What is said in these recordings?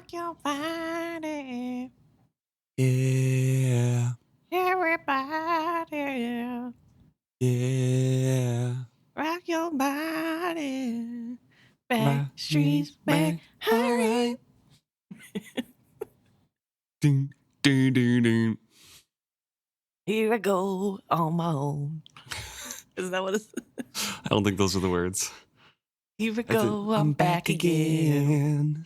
rock your body. Yeah. Everybody. Yeah. Rock your body. Back Rock streets me back. Hurry. Alright. Ding, ding, ding, ding. Here I go on my own. Is that what it's? I don't think those are the words. Here we go, I'm back again.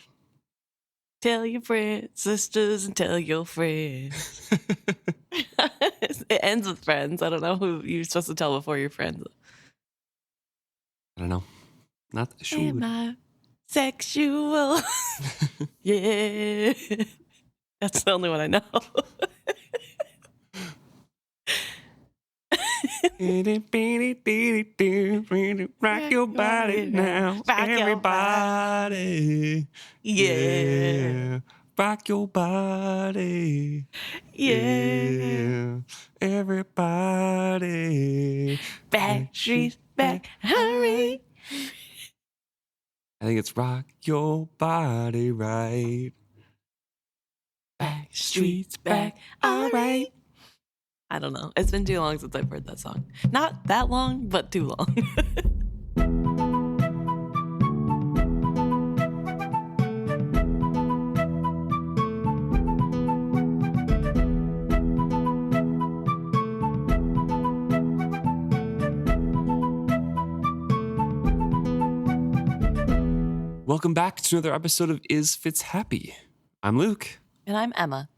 Tell your friends, sisters, and tell your friends. It ends with friends. I don't know who you're supposed to tell before your friends. I don't know. Not sure. Am I sexual? Yeah. That's the only one I know. Rock your body now, Rock your everybody. Yeah. Rock your body. Yeah. Everybody. Back streets back. Hurry. I think it's rock your body right. Back streets back. All right. I don't know. It's been too long since I've heard that song. Not that long, but too long. Welcome back to another episode of Is Fitz Happy? I'm Luke. And I'm Emma.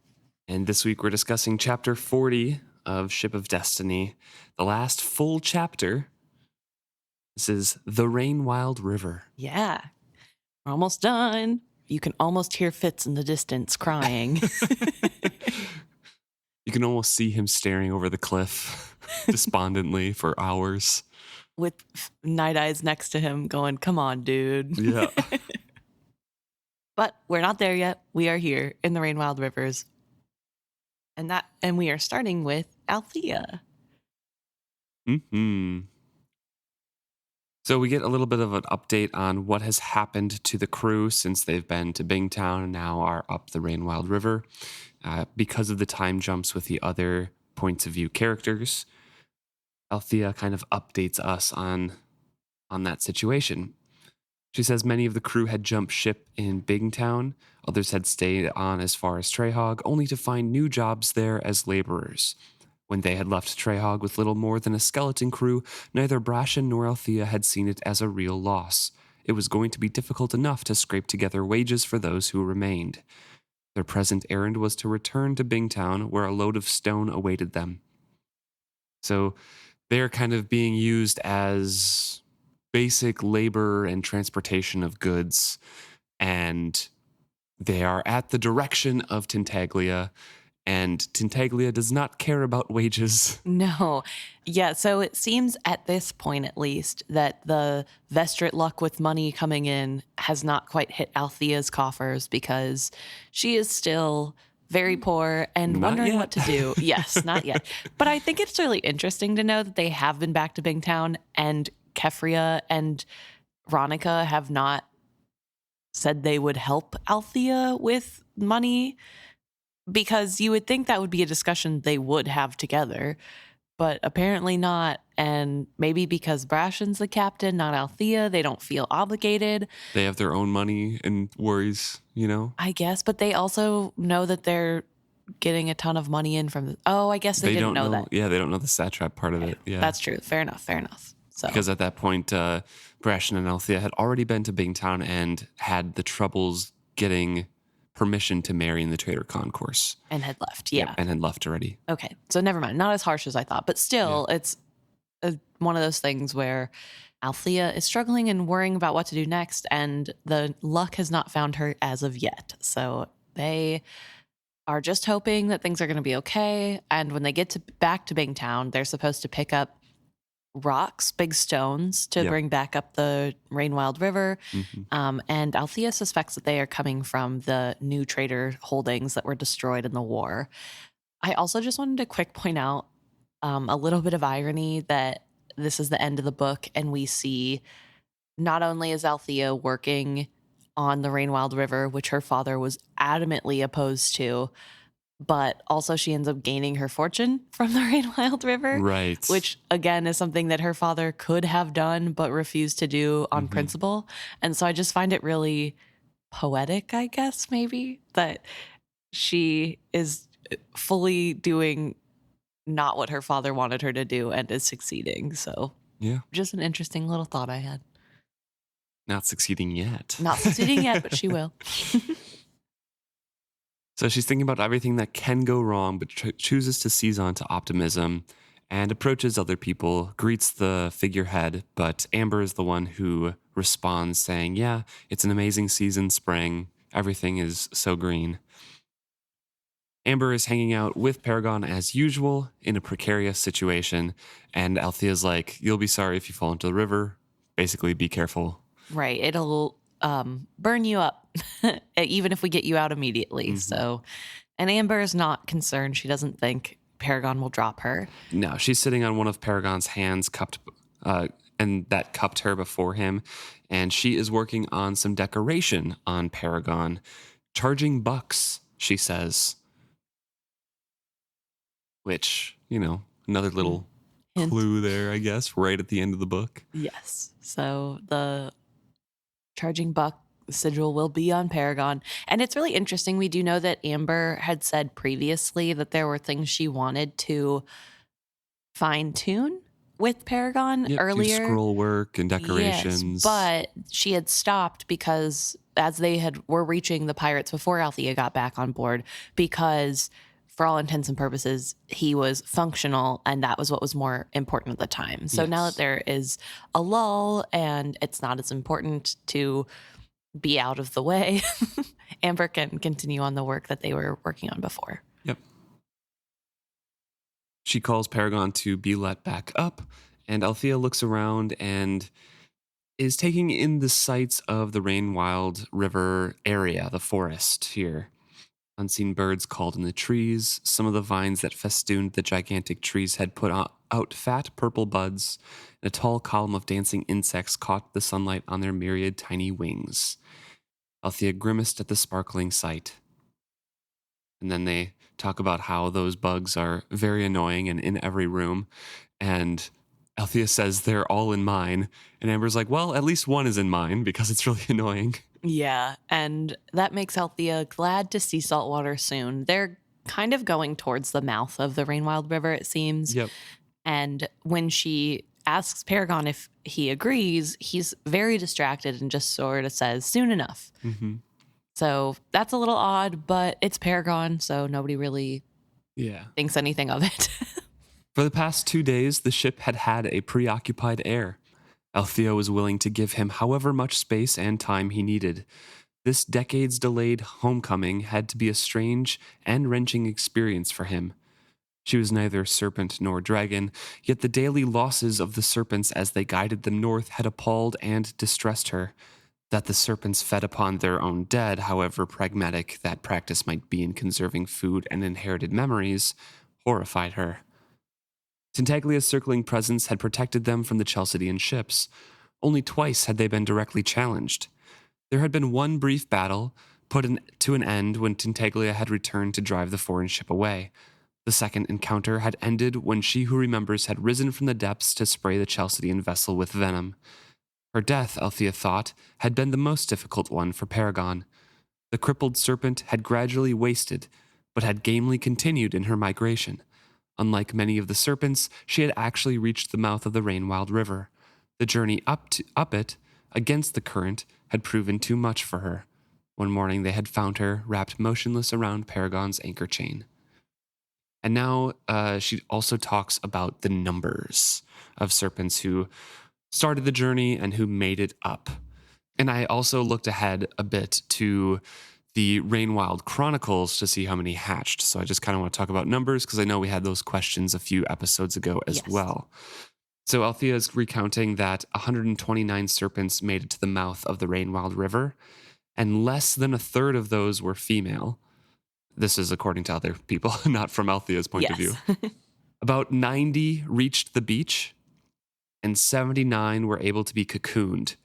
And this week we're discussing chapter 40 of Ship of Destiny, the last full chapter. This is The Rain-Wild River. Yeah. We're almost done. You can almost hear Fitz in the distance crying. You can almost see him staring over the cliff despondently for hours. With Night Eyes next to him going, come on, dude. Yeah. But we're not there yet. We are here in the Rain-Wild Rivers. And we are starting with Althea. Mm-hmm. So we get a little bit of an update on what has happened to the crew since they've been to Bingtown and now are up the Rain-Wild River. Because of the time jumps with the other points of view characters, Althea kind of updates us on that situation. She says many of the crew had jumped ship in Bingtown. Others had stayed on as far as Trehog, only to find new jobs there as laborers. When they had left Trehog with little more than a skeleton crew, neither Brashen nor Althea had seen it as a real loss. It was going to be difficult enough to scrape together wages for those who remained. Their present errand was to return to Bingtown, where a load of stone awaited them. So they're kind of being used as basic labor and transportation of goods, and they are at the direction of Tintaglia, and Tintaglia does not care about wages. No. Yeah, so it seems at this point at least that the Vestrit luck with money coming in has not quite hit Althea's coffers because she is still very poor and Not wondering yet. what to do. Yes, not yet. But I think it's really interesting to know that they have been back to Bingtown and Kefria and Ronica have not said they would help Althea with money, because you would think that would be a discussion they would have together, but apparently not. And maybe because Brashen's the captain, not Althea, they don't feel obligated. They have their own money and worries, you know? I guess, but they also know that they're getting a ton of money in from I guess they didn't know that. Yeah, they don't know the satrap part of it. Yeah, That's true. Fair enough. So because at that point, Brashen and Althea had already been to Bingtown and had the troubles getting permission to marry in the Trader Concourse. and had left. Yeah. Yep, and had left already. Okay. So never mind. Not as harsh as I thought, but still, it's one of those things where Althea is struggling and worrying about what to do next, and the luck has not found her as of yet. So they are just hoping that things are going to be okay. And when they get back to Bingtown, they're supposed to pick up rocks, big stones, to Yep. bring back up the Rain-Wild River. Mm-hmm. And Althea suspects that they are coming from the new trader holdings that were destroyed in the war. I also just wanted to quick point out a little bit of irony that this is the end of the book, and we see not only is Althea working on the Rainwild River, which her father was adamantly opposed to. But also she ends up gaining her fortune from the Rainwild River, Right. which again is something that her father could have done but refused to do on principle. And so I just find it really poetic, I guess, maybe, that she is fully doing not what her father wanted her to do and is succeeding. So Yeah. just an interesting little thought I had. Not succeeding yet. Not succeeding yet, but she will. So she's thinking about everything that can go wrong, but chooses to seize on to optimism and approaches other people, greets the figurehead, but Amber is the one who responds saying, yeah, it's an amazing season, spring. Everything is so green. Amber is hanging out with Paragon as usual in a precarious situation, and Althea's like, you'll be sorry if you fall into the river. Basically, be careful. Right. It'll burn you up, even if we get you out immediately. So, and Amber is not concerned. She doesn't think Paragon will drop her. No, she's sitting on one of Paragon's hands, cupped, and that cupped her before him, and she is working on some decoration on Paragon, charging bucks, she says. Which, another little Hint. clue there, I guess, right at the end of the book. Yes. So the charging buck sigil will be on Paragon. And it's really interesting. We do know that Amber had said previously that there were things she wanted to fine tune with Paragon earlier. Do scroll work and decorations. Yes, but she had stopped because as they were reaching the pirates before Althea got back on board, because for all intents and purposes, he was functional, and that was what was more important at the time. So now that there is a lull and it's not as important to be out of the way, Amber can continue on the work that they were working on before. Yep. She calls Paragon to be let back up, and Althea looks around and is taking in the sights of the Rainwild River area, the forest here. Unseen birds called in the trees. Some of the vines that festooned the gigantic trees had put out fat purple buds, and a tall column of dancing insects caught the sunlight on their myriad tiny wings. Althea grimaced at the sparkling sight. And then they talk about how those bugs are very annoying and in every room. And Althea says they're all in mine. And Amber's like, well, at least one is in mine because it's really annoying. Yeah, and that makes Althea glad to see saltwater soon. They're kind of going towards the mouth of the Rainwild River, it seems. Yep. And when she asks Paragon if he agrees, he's very distracted and just sort of says, soon enough. Mm-hmm. So that's a little odd, but it's Paragon, so nobody really thinks anything of it. For the past 2 days, the ship had had a preoccupied air. Althea was willing to give him however much space and time he needed. This decades-delayed homecoming had to be a strange and wrenching experience for him. She was neither serpent nor dragon, yet the daily losses of the serpents as they guided them north had appalled and distressed her. That the serpents fed upon their own dead, however pragmatic that practice might be in conserving food and inherited memories, horrified her. Tantaglia's circling presence had protected them from the Chalcidian ships. Only twice had they been directly challenged. There had been one brief battle, put to an end when Tantaglia had returned to drive the foreign ship away. The second encounter had ended when She Who Remembers had risen from the depths to spray the Chalcidian vessel with venom. Her death, Althea thought, had been the most difficult one for Paragon. The crippled serpent had gradually wasted, but had gamely continued in her migration. Unlike many of the serpents, she had actually reached the mouth of the Rainwild River. The journey up it, against the current, had proven too much for her. One morning they had found her wrapped motionless around Paragon's anchor chain. And now she also talks about the numbers of serpents who started the journey and who made it up. And I also looked ahead a bit to the Rainwild Chronicles to see how many hatched. So I just kind of want to talk about numbers because I know we had those questions a few episodes ago as well. So Althea is recounting that 129 serpents made it to the mouth of the Rainwild River, and less than a third of those were female. This is according to other people, not from Althea's point of view. About 90 reached the beach, and 79 were able to be cocooned.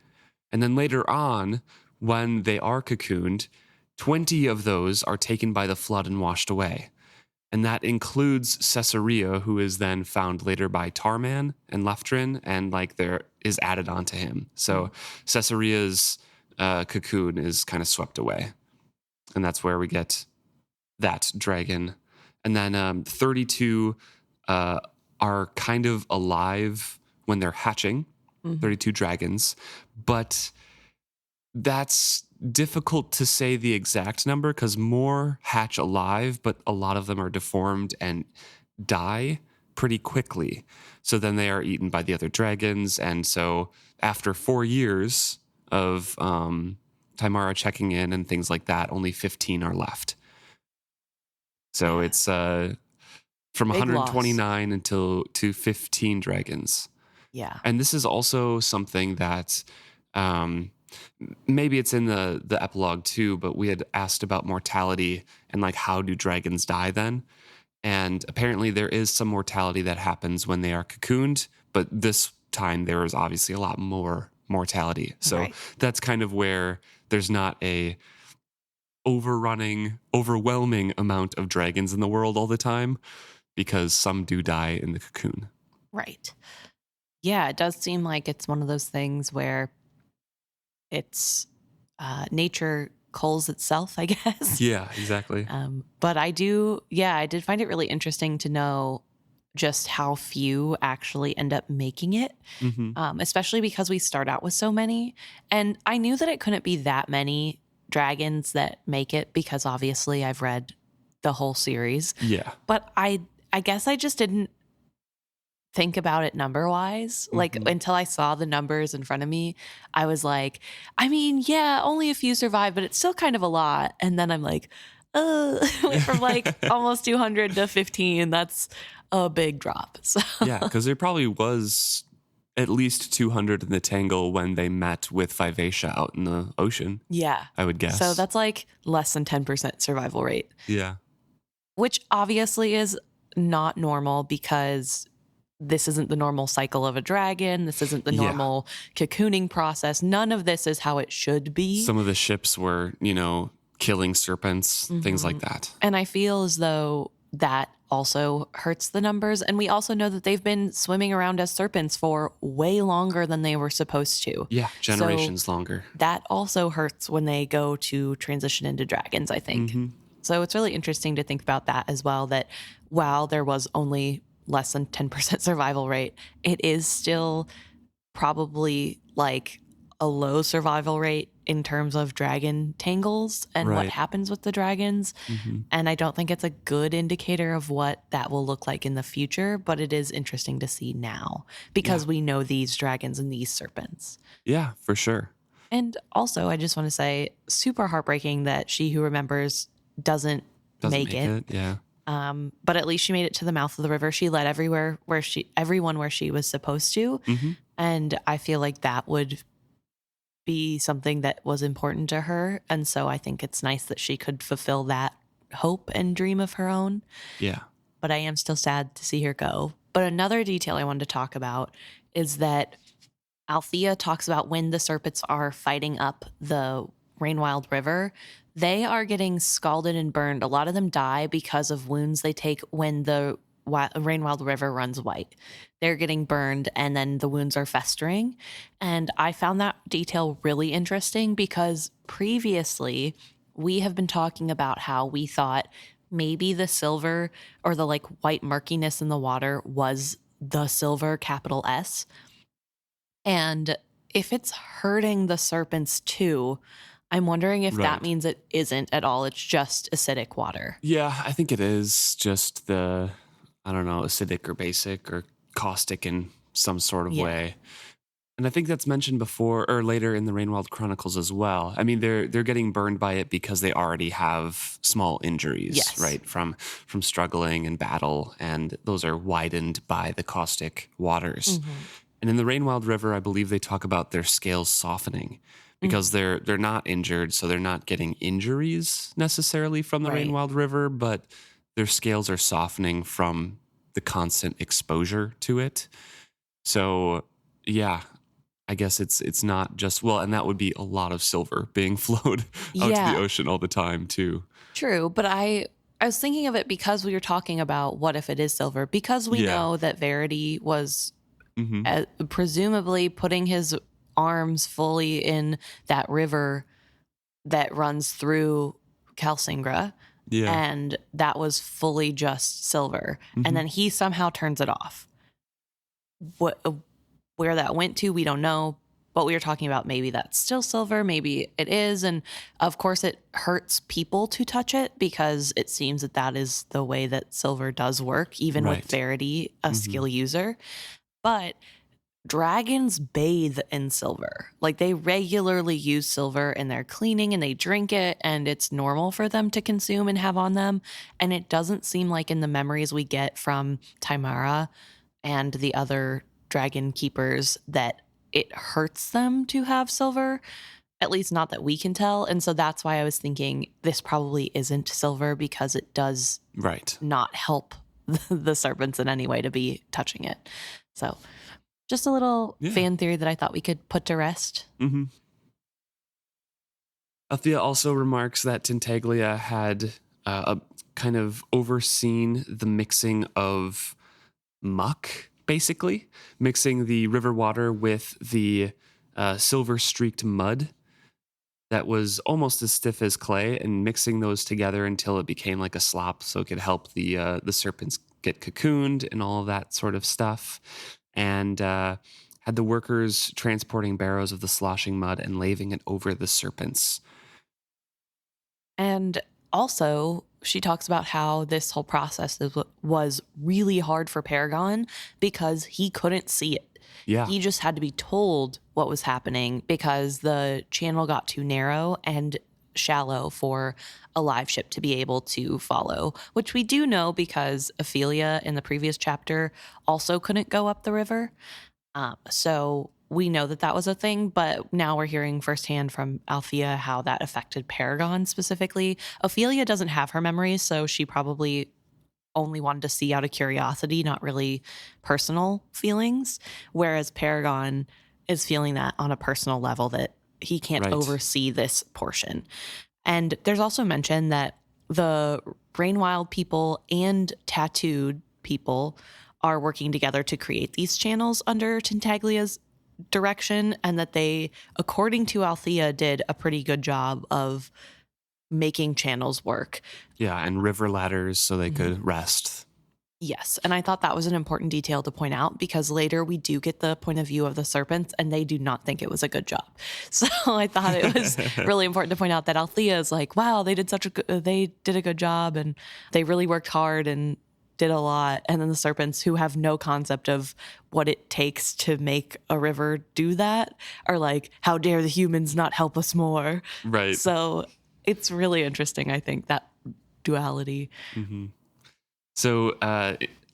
And then later on, when they are cocooned, 20 of those are taken by the flood and washed away. And that includes Caesarea, who is then found later by Tarman and Leftrin, and like there is added onto him. So Caesarea's cocoon is kind of swept away. And that's where we get that dragon. And then 32 are kind of alive when they're hatching, 32 dragons. But that's difficult to say the exact number because more hatch alive, but a lot of them are deformed and die pretty quickly. So then they are eaten by the other dragons. And so after 4 years of Timara checking in and things like that, only 15 are left. So it's from Big 129 until to 15 dragons. Yeah. And this is also something that maybe it's in the epilogue too, but we had asked about mortality and like how do dragons die then? And apparently there is some mortality that happens when they are cocooned, but this time there is obviously a lot more mortality. So that's kind of where there's not a overwhelming amount of dragons in the world all the time because some do die in the cocoon. Right. Yeah, it does seem like it's one of those things where it's nature culls itself, I guess. Yeah, exactly. But I did find it really interesting to know just how few actually end up making it, especially because we start out with so many. And I knew that it couldn't be that many dragons that make it because obviously I've read the whole series. Yeah. But I guess I just didn't think about it number wise. Like until I saw the numbers in front of me, I was like, I mean, yeah, only a few survive, but it's still kind of a lot. And then I'm like, went from like almost 200 to 15. That's a big drop. So yeah, because there probably was at least 200 in the Tangle when they met with Vivacia out in the ocean. Yeah. I would guess. So that's like less than 10% survival rate. Yeah. Which obviously is not normal because this isn't the normal cycle of a dragon. This isn't the normal cocooning process. None of this is how it should be. Some of the ships were, killing serpents, things like that. And I feel as though that also hurts the numbers. And we also know that they've been swimming around as serpents for way longer than they were supposed to. Yeah, generations longer. That also hurts when they go to transition into dragons, I think. So it's really interesting to think about that as well, that while there was only less than 10% survival rate, it is still probably like a low survival rate in terms of dragon tangles and what happens with the dragons. And I don't think it's a good indicator of what that will look like in the future, but it is interesting to see now because we know these dragons and these serpents. Yeah, for sure. And also, I just want to say, super heartbreaking that She Who Remembers doesn't make it. Yeah. But at least she made it to the mouth of the river. She led everyone where she was supposed to. And I feel like that would be something that was important to her. And so I think it's nice that she could fulfill that hope and dream of her own. Yeah. But I am still sad to see her go. But another detail I wanted to talk about is that Althea talks about when the serpents are fighting up the Rainwild River, they are getting scalded and burned. A lot of them die because of wounds they take when the Rainwild River runs white. They're getting burned and then the wounds are festering. And I found that detail really interesting because previously we have been talking about how we thought maybe the silver or the like white murkiness in the water was the silver, capital S. And if it's hurting the serpents too, I'm wondering if that means it isn't at all. It's just acidic water. Yeah, I think it is just the, acidic or basic or caustic in some sort of way. And I think that's mentioned before or later in the Rainwild Chronicles as well. I mean, they're getting burned by it because they already have small injuries, right? From struggling and battle, and those are widened by the caustic waters. And in the Rainwild River, I believe they talk about their scales softening because they're not injured, so they're not getting injuries necessarily from the Rainwild River, but their scales are softening from the constant exposure to it. So, yeah, I guess it's not just, well, and that would be a lot of silver being flowed out to the Yeah, ocean all the time too. true. But I was thinking of it because we were talking about what if it is silver, because we Yeah. know that Verity was Hmm. presumably putting his arms fully in that river that runs through Calsingra, Yeah. and that was fully just silver. And Hmm. then he somehow turns it off. What where that went to, we don't know. But we were talking about maybe that's still silver, maybe it is. And of course, it hurts people to touch it because it seems that that is the way that silver does work, even with Right. Verity, a Hmm. skill user. But dragons bathe in silver. Like they regularly use silver in their cleaning and they drink it, and it's normal for them to consume and have on them. And it doesn't seem like in the memories we get from Timara and the other dragon keepers that it hurts them to have silver, at least not that we can tell. And so that's why I was thinking this probably isn't silver because it does Right. not help the serpents in any way to be touching it. So just a little Yeah. fan theory that I thought we could put to rest. Hmm. Althea also remarks that Tintaglia had kind of overseen the mixing of muck, basically, mixing the river water with the silver streaked mud that was almost as stiff as clay, and mixing those together until it became like a slop, so it could help the serpents get cocooned and all of that sort of stuff. And had the workers transporting barrows of the sloshing mud and laving it over the serpents. And also, she talks about how this whole process was really hard for Paragon because he couldn't see it. Yeah. He just had to be told what was happening because the channel got too narrow and shallow for a live ship to be able to follow, which we do know because Ophelia in the previous chapter also couldn't go up the river. So we know that that was a thing, but now we're hearing firsthand from Althea how that affected Paragon specifically. Ophelia doesn't have her memories, so she probably only wanted to see out of curiosity, not really personal feelings, whereas Paragon is feeling that on a personal level that he can't Right. oversee this portion. And there's also mention that the Rainwild people and Tattooed people are working together to create these channels under Tintaglia's direction, and that they, according to Althea, did a pretty good job of making channels work. Yeah, and river ladders so they Mhm. could rest. Yes, and I thought that was an important detail to point out because later we do get the point of view of the serpents and they do not think it was a good job. So I thought it was really important to point out that Althea is like, wow, they did a good job and they really worked hard and did a lot. And then the serpents, who have no concept of what it takes to make a river do that, are like, how dare the humans not help us more? Right. So it's really interesting, I think, that duality. Mm-hmm. So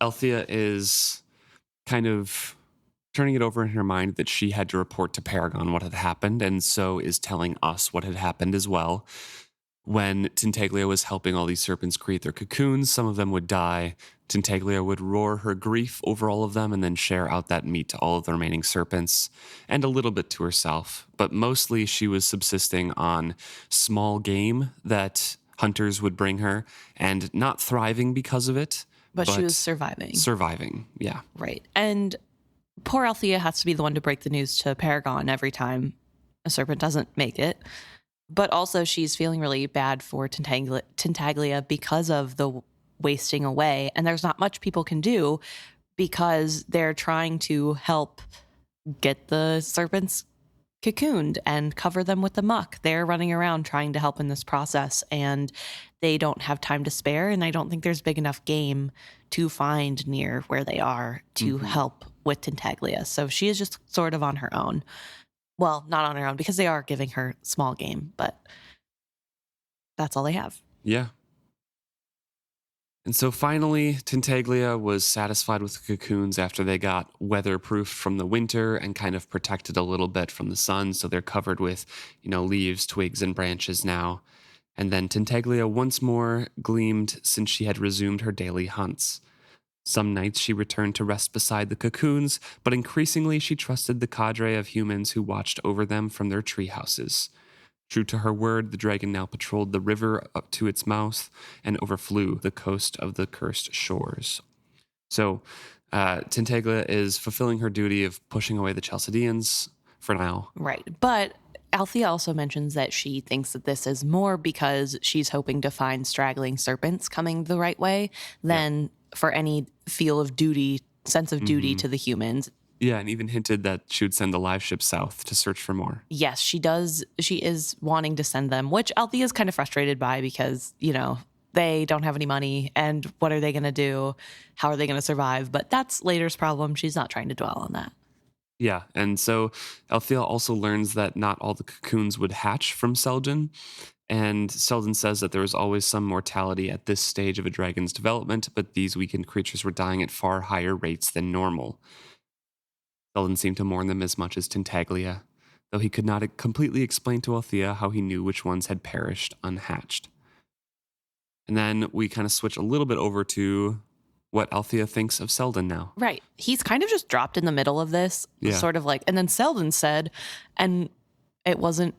Althea is kind of turning it over in her mind that she had to report to Paragon what had happened, and so is telling us what had happened as well. When Tintaglia was helping all these serpents create their cocoons, some of them would die. Tintaglia would roar her grief over all of them and then share out that meat to all of the remaining serpents, and a little bit to herself. But mostly she was subsisting on small game that hunters would bring her, and not thriving because of it. But she was surviving. Surviving, yeah. Right. And poor Althea has to be the one to break the news to Paragon every time a serpent doesn't make it. But also she's feeling really bad for Tintaglia because of the wasting away. And there's not much people can do because they're trying to help get the serpents cocooned and cover them with the muck. They're running around trying to help in this process, and they don't have time to spare. And I don't think there's big enough game to find near where they are to help with Tintaglia. So she is just sort of on her own. Well, not on her own because they are giving her small game, but that's all they have. Yeah. And so finally, Tintaglia was satisfied with the cocoons after they got weatherproofed from the winter and kind of protected a little bit from the sun. So they're covered with, leaves, twigs, and branches now. And then Tintaglia once more gleamed since she had resumed her daily hunts. Some nights she returned to rest beside the cocoons, but increasingly she trusted the cadre of humans who watched over them from their tree houses. True to her word, the dragon now patrolled the river up to its mouth and overflew the coast of the cursed shores. So, Tintaglia is fulfilling her duty of pushing away the Chalcedeans for now. Right. But Althea also mentions that she thinks that this is more because she's hoping to find straggling serpents coming the right way than for any sense of duty to the humans. Yeah, and even hinted that she would send the Liveship south to search for more. Yes, she does. She is wanting to send them, which Althea is kind of frustrated by because, they don't have any money. And what are they going to do? How are they going to survive? But that's Later's problem. She's not trying to dwell on that. Yeah, and so Althea also learns that not all the cocoons would hatch from Selden. And Selden says that there was always some mortality at this stage of a dragon's development, but these weakened creatures were dying at far higher rates than normal. Selden seemed to mourn them as much as Tintaglia, though he could not completely explain to Althea how he knew which ones had perished unhatched. And then we kind of switch a little bit over to what Althea thinks of Selden now. Right. He's kind of just dropped in the middle of this, sort of like, and then Selden said, and it wasn't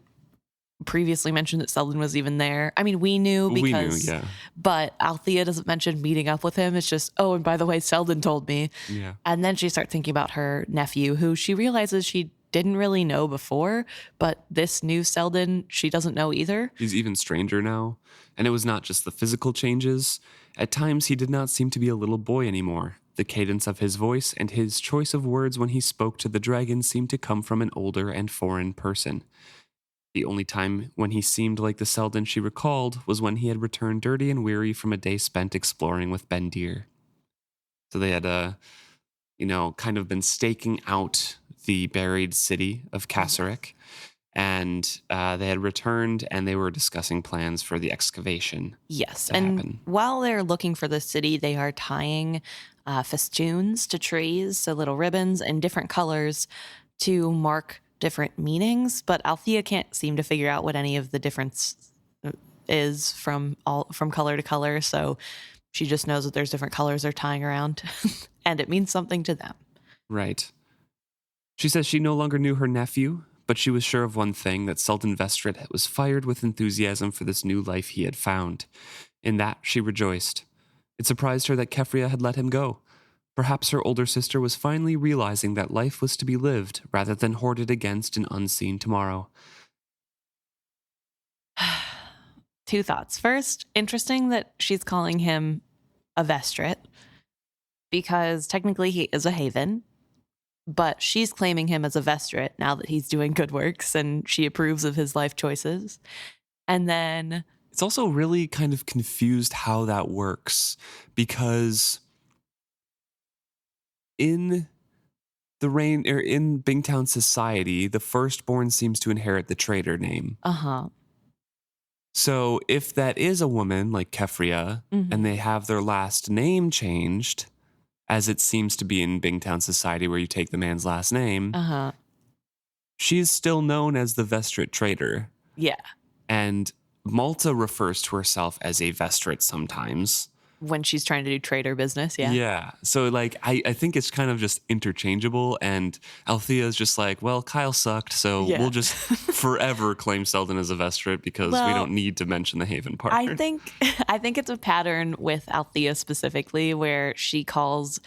previously mentioned that Selden was even there. I mean, we knew because, but Althea doesn't mention meeting up with him. It's just, oh, and by the way, Selden told me. Yeah. And then she starts thinking about her nephew, who she realizes she didn't really know before, but this new Selden, she doesn't know either. He's even stranger now. And it was not just the physical changes. At times, he did not seem to be a little boy anymore. The cadence of his voice and his choice of words when he spoke to the dragon seemed to come from an older and foreign person. The only time when he seemed like the Selden she recalled was when he had returned dirty and weary from a day spent exploring with Bendir. So they had, kind of been staking out the buried city of Kasserek, and they had returned and they were discussing plans for the excavation. Yes, and happen. While they're looking for the city, they are tying festoons to trees, so little ribbons in different colors to mark different meanings, but Althea can't seem to figure out what any of the difference is from color to color, so she just knows that there's different colors they're tying around, and it means something to them. Right. She says she no longer knew her nephew, but she was sure of one thing, that Selden Vestrit was fired with enthusiasm for this new life he had found. In that, she rejoiced. It surprised her that Kefria had let him go. Perhaps her older sister was finally realizing that life was to be lived rather than hoarded against an unseen tomorrow. Two thoughts. First, interesting that she's calling him a Vestrit, because technically he is a Haven, but she's claiming him as a Vestrit now that he's doing good works and she approves of his life choices. And then it's also really kind of confused how that works, because in in Bingtown society, the firstborn seems to inherit the trader name. So if that is a woman like Kefria, and they have their last name changed, as it seems to be in Bingtown society where you take the man's last name, she is still known as the Vestrit trader. Yeah. And Malta refers to herself as a Vestrit sometimes. When she's trying to do trader business, yeah. Yeah. So, I think it's kind of just interchangeable, and Althea is just like, well, Kyle sucked, so we'll just forever claim Selden as a Vestrit because we don't need to mention the Haven part. I think it's a pattern with Althea specifically where she calls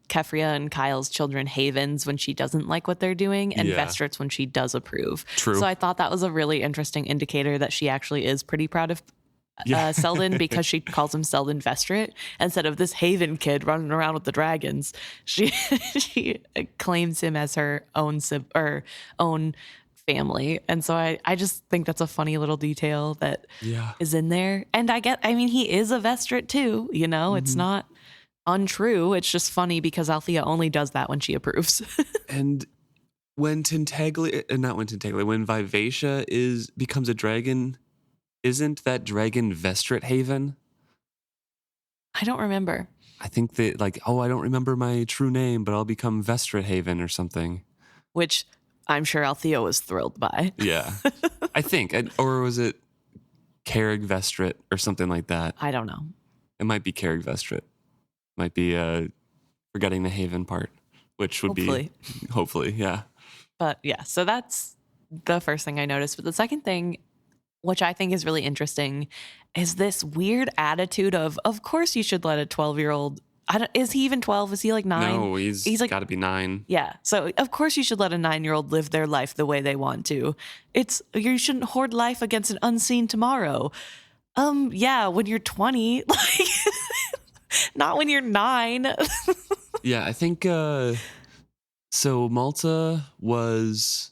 Kefria and Kyle's children Havens when she doesn't like what they're doing, and Vestrits when she does approve. True. So I thought that was a really interesting indicator that she actually is pretty proud of Selden, because she calls him Selden Vestrit instead of this Haven kid running around with the dragons. She claims him as her own family, and so I just think that's a funny little detail that is in there. And he is a Vestrit too. It's not untrue. It's just funny because Althea only does that when she approves. And when Vivacia becomes a dragon, isn't that dragon Vestrit Haven? I don't remember. I think that I don't remember my true name, but I'll become Vestrit Haven or something. Which I'm sure Althea was thrilled by. Yeah. I think. Or was it Carrig Vestrit or something like that? I don't know. It might be Carrig Vestrit. Might be Forgetting the Haven part, which would Hopefully. be hopefully, yeah. But yeah, so that's the first thing I noticed. But the second thing, which I think is really interesting, is this weird attitude of course you should let a 12-year-old. Is he even 12? Is he like 9? No, he's like, got to be 9. Yeah. So of course you should let a 9-year-old live their life the way they want to. You shouldn't hoard life against an unseen tomorrow. Yeah, when you're 20, like not when you're 9. Yeah, I think so Malta was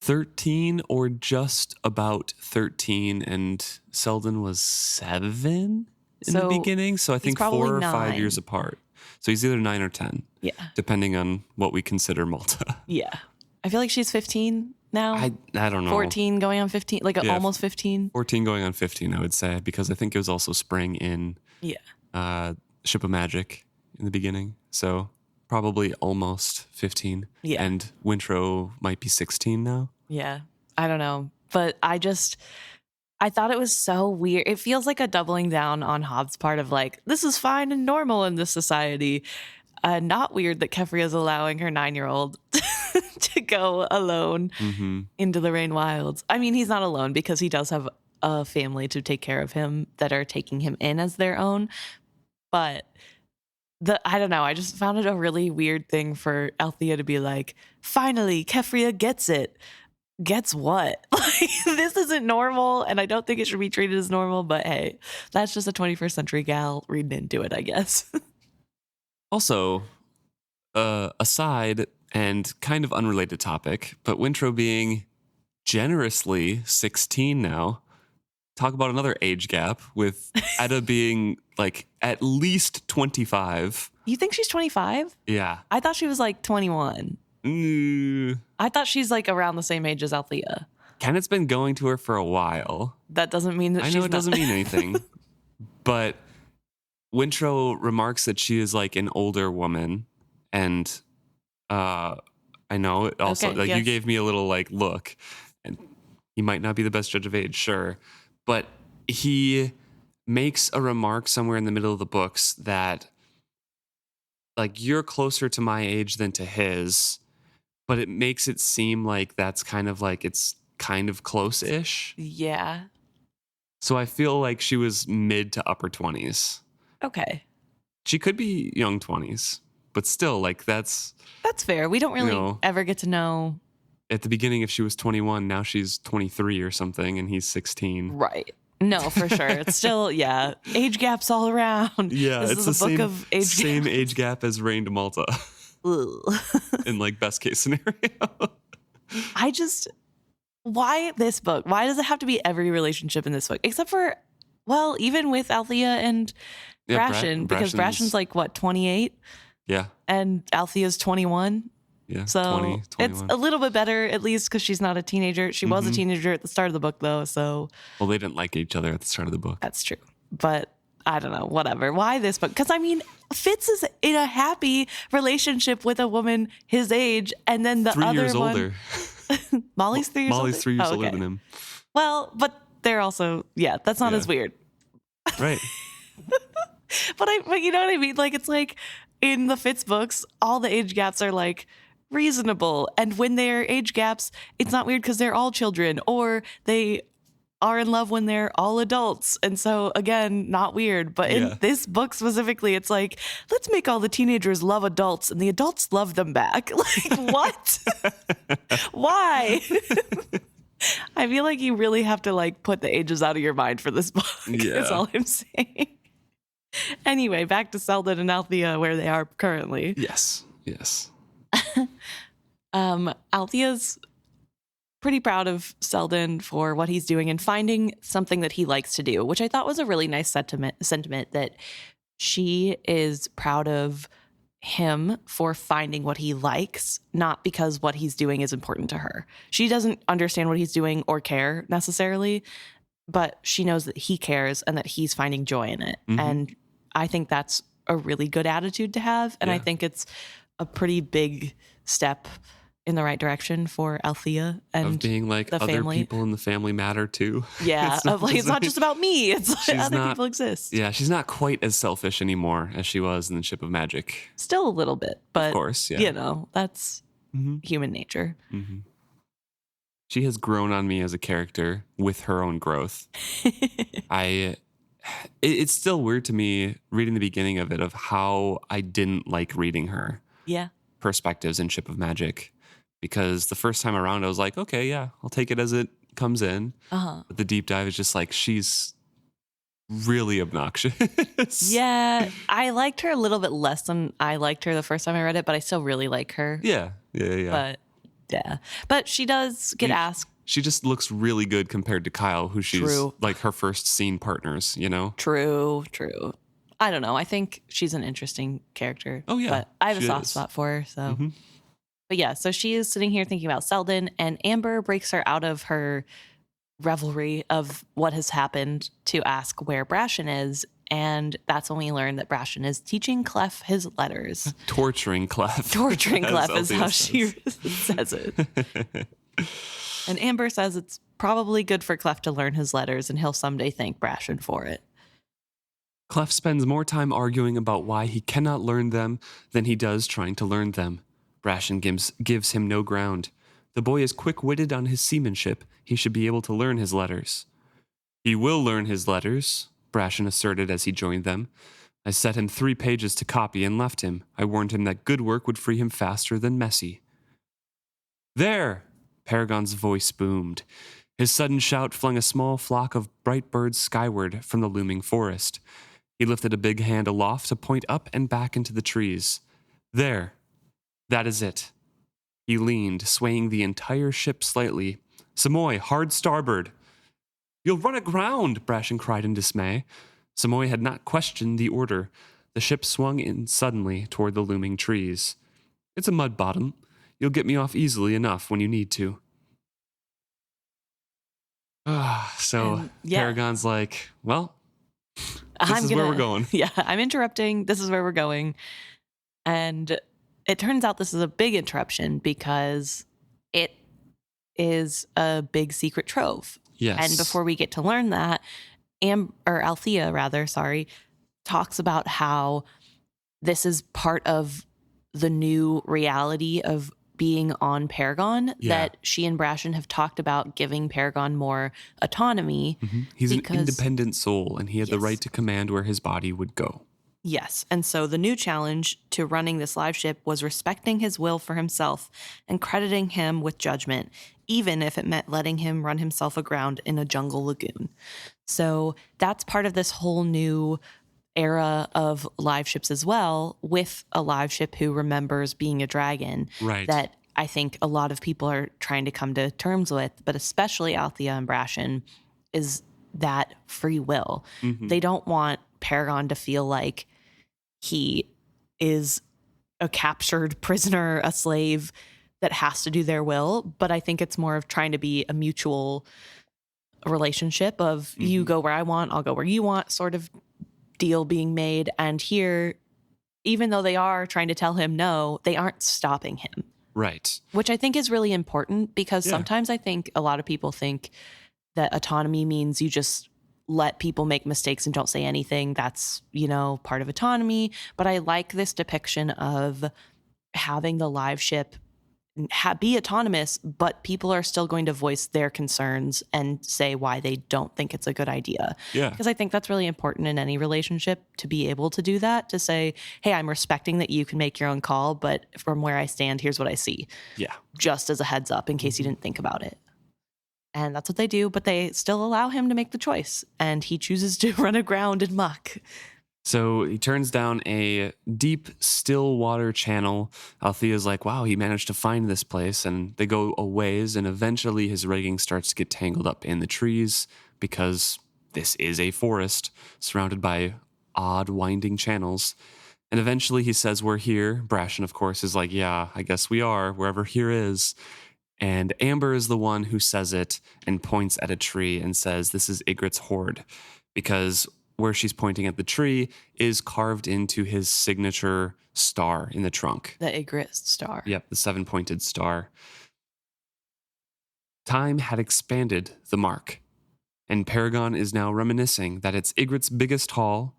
13 or just about 13 and Selden was 7 in the beginning. So I think 4 or 5 years apart. So he's either 9 or 10. Yeah. Depending on what we consider Malta. Yeah. I feel like she's 15 now. I don't know. 14 going on 15, like almost 15. 14 going on 15, I would say, because I think it was also spring in Ship of Magic in the beginning. So probably almost 15. Yeah. And Wintro might be 16 now. Yeah. I don't know. But I thought it was so weird. It feels like a doubling down on Hobb's part of like, this is fine and normal in this society. Not weird that Keffria is allowing her 9-year-old to go alone into the Rain Wilds. I mean, he's not alone because he does have a family to take care of him that are taking him in as their own. But I don't know. I just found it a really weird thing for Althea to be like, finally, Keffria gets it. Gets what? Like, this isn't normal, and I don't think it should be treated as normal, but hey, that's just a 21st century gal reading into it, I guess. Also, aside and kind of unrelated topic, but Wintro being generously 16 now, talk about another age gap with Edda being like at least 25. You think she's 25? Yeah. I thought she was like 21. I thought she's like around the same age as Althea. Kenneth's been going to her for a while. That doesn't mean that I know it doesn't mean anything. But Wintro remarks that she is like an older woman. And I know it also, you gave me a little like look. And he might not be the best judge of age, sure. But he makes a remark somewhere in the middle of the books that like you're closer to my age than to his. But it makes it seem like that's kind of like it's kind of close-ish. Yeah. So I feel like she was mid to upper 20s. Okay. She could be young 20s, but still, like that's fair. We don't really ever get to know. At the beginning, if she was 21, now she's 23 or something, and he's 16. Right. No, for sure. It's still, age gaps all around. Yeah, this it's is the book of same age gap as Rain to Malta. In like best case scenario. Why this book? Why does it have to be every relationship in this book? Except for, well, even with Althea and Brashen, because Brashen's like, what, 28? Yeah. And Althea's 21. Yeah, so 20, it's a little bit better, at least because she's not a teenager. She was a teenager at the start of the book, though, so. Well, they didn't like each other at the start of the book. That's true. But I don't know, whatever. Why this book? Because, I mean, Fitz is in a happy relationship with a woman his age, and then the 3 other years one, older. Molly's 3 years older? Molly's 3 years older than him. Well, but they're also, that's not as weird. Right. But you know what I mean? Like, it's like in the Fitz books, all the age gaps are like reasonable. And when they're age gaps, it's not weird because they're all children, or they are in love when they're all adults. And so, again, not weird. But in this book specifically, it's like, let's make all the teenagers love adults and the adults love them back. Like, what? Why? I feel like you really have to like put the ages out of your mind for this book. That's all I'm saying. Anyway, back to Selden and Althea where they are currently. Yes. Althea's pretty proud of Selden for what he's doing and finding something that he likes to do, which I thought was a really nice sentiment that she is proud of him for finding what he likes, not because what he's doing is important to her. She doesn't understand what he's doing or care necessarily, but she knows that he cares and that he's finding joy in it. And I think that's a really good attitude to have. And I think it's a pretty big step in the right direction for Althea and of being like the other family. people in the family matter too. Yeah, it's not just about me. It's like other not, people exist. Yeah, she's not quite as selfish anymore as she was in the Ship of Magic. Still a little bit, but of course, yeah. That's human nature. Mm-hmm. She has grown on me as a character with her own growth. It's still weird to me reading the beginning of it of how I didn't like reading her. Yeah. Perspectives in Ship of Magic. Because the first time around I was like, okay, yeah, I'll take it as it comes in. But the deep dive is just like, she's really obnoxious. Yeah. I liked her a little bit less than I liked her the first time I read it, but I still really like her. Yeah. But yeah. But she does get asked. She just looks really good compared to Kyle, who she's like her first scene partners, you know? True. I don't know. I think she's an interesting character. Oh, yeah. But I have a soft spot for her, so. But yeah, so she is sitting here thinking about Selden, and Amber breaks her out of her revelry of what has happened to ask where Brashen is. And that's when we learn that Brashen is teaching Clef his letters. Torturing Clef. Torturing Clef is how she says it. And Amber says it's probably good for Clef to learn his letters, and he'll someday thank Brashen for it. Clef spends more time arguing about why he cannot learn them than he does trying to learn them. Brashen gives him no ground. The boy is quick-witted on his seamanship. He should be able to learn his letters. He will learn his letters, Brashen asserted as he joined them. I set him 3 pages to copy and left him. I warned him that good work would free him faster than messy. There! Paragon's voice boomed. His sudden shout flung a small flock of bright birds skyward from the looming forest. He lifted a big hand aloft to point up and back into the trees. There. That is it. He leaned, swaying the entire ship slightly. Samoy, hard starboard. You'll run aground, Brashen cried in dismay. Samoy had not questioned the order. The ship swung in suddenly toward the looming trees. It's a mud bottom. You'll get me off easily enough when you need to. Paragon's like, well, this is where we're going. Yeah, I'm interrupting. This is where we're going. And it turns out this is a big interruption because it is a big secret trove. Yes. And before we get to learn that, Althea talks about how this is part of the new reality of being on Paragon, that she and Brashen have talked about giving Paragon more autonomy. He's an independent soul, and he had the right to command where his body would go. Yes, and so the new challenge to running this live ship was respecting his will for himself and crediting him with judgment, even if it meant letting him run himself aground in a jungle lagoon. So that's part of this whole new era of live ships as well, with a live ship who remembers being a dragon. Right. That I think a lot of people are trying to come to terms with, but especially Althea and Brashen, is that free will. They don't want Paragon to feel like he is a captured prisoner, a slave that has to do their will. But I think it's more of trying to be a mutual relationship of you go where I want, I'll go where you want sort of deal being made. And here, even though they are trying to tell him no, they aren't stopping him. Right. Which I think is really important because sometimes I think a lot of people think that autonomy means you just let people make mistakes and don't say anything. That's, part of autonomy. But I like this depiction of having the live ship be autonomous, but people are still going to voice their concerns and say why they don't think it's a good idea. Yeah. Because I think that's really important in any relationship to be able to do that, to say, hey, I'm respecting that you can make your own call, but from where I stand, here's what I see. Yeah. Just as a heads up in case you didn't think about it. And that's what they do, but they still allow him to make the choice. And he chooses to run aground in muck. So he turns down a deep, still water channel. Althea's like, wow, he managed to find this place. And they go a ways, and eventually his rigging starts to get tangled up in the trees because this is a forest surrounded by odd, winding channels. And eventually he says, we're here. Brashen, of course, is like, yeah, I guess we are, wherever here is. And Amber is the one who says it and points at a tree and says, this is Igrot's hoard. Because where she's pointing at the tree is carved into his signature star in the trunk. The Igrot star. Yep, the 7-pointed star. Time had expanded the mark, and Paragon is now reminiscing that it's Igrot's biggest haul.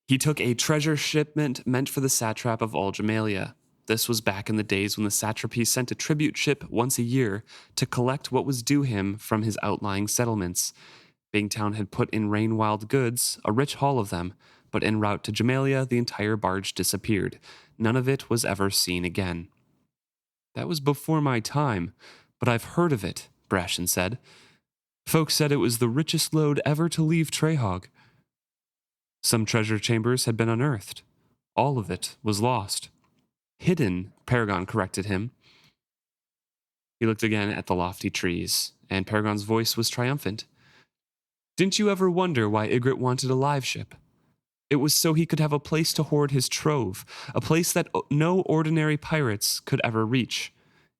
He took a treasure shipment meant for the satrap of all Jamalia. This was back in the days when the satrapy sent a tribute ship once a year to collect what was due him from his outlying settlements. Bingtown had put in Rainwild goods, a rich haul of them, but en route to Jamalia, the entire barge disappeared. None of it was ever seen again. That was before my time, but I've heard of it, Brashen said. Folks said it was the richest load ever to leave Trehog. Some treasure chambers had been unearthed. All of it was lost. Hidden, Paragon corrected him. He looked again at the lofty trees, and Paragon's voice was triumphant. Didn't you ever wonder why Igrot wanted a Liveship? It was so he could have a place to hoard his trove, a place that no ordinary pirates could ever reach.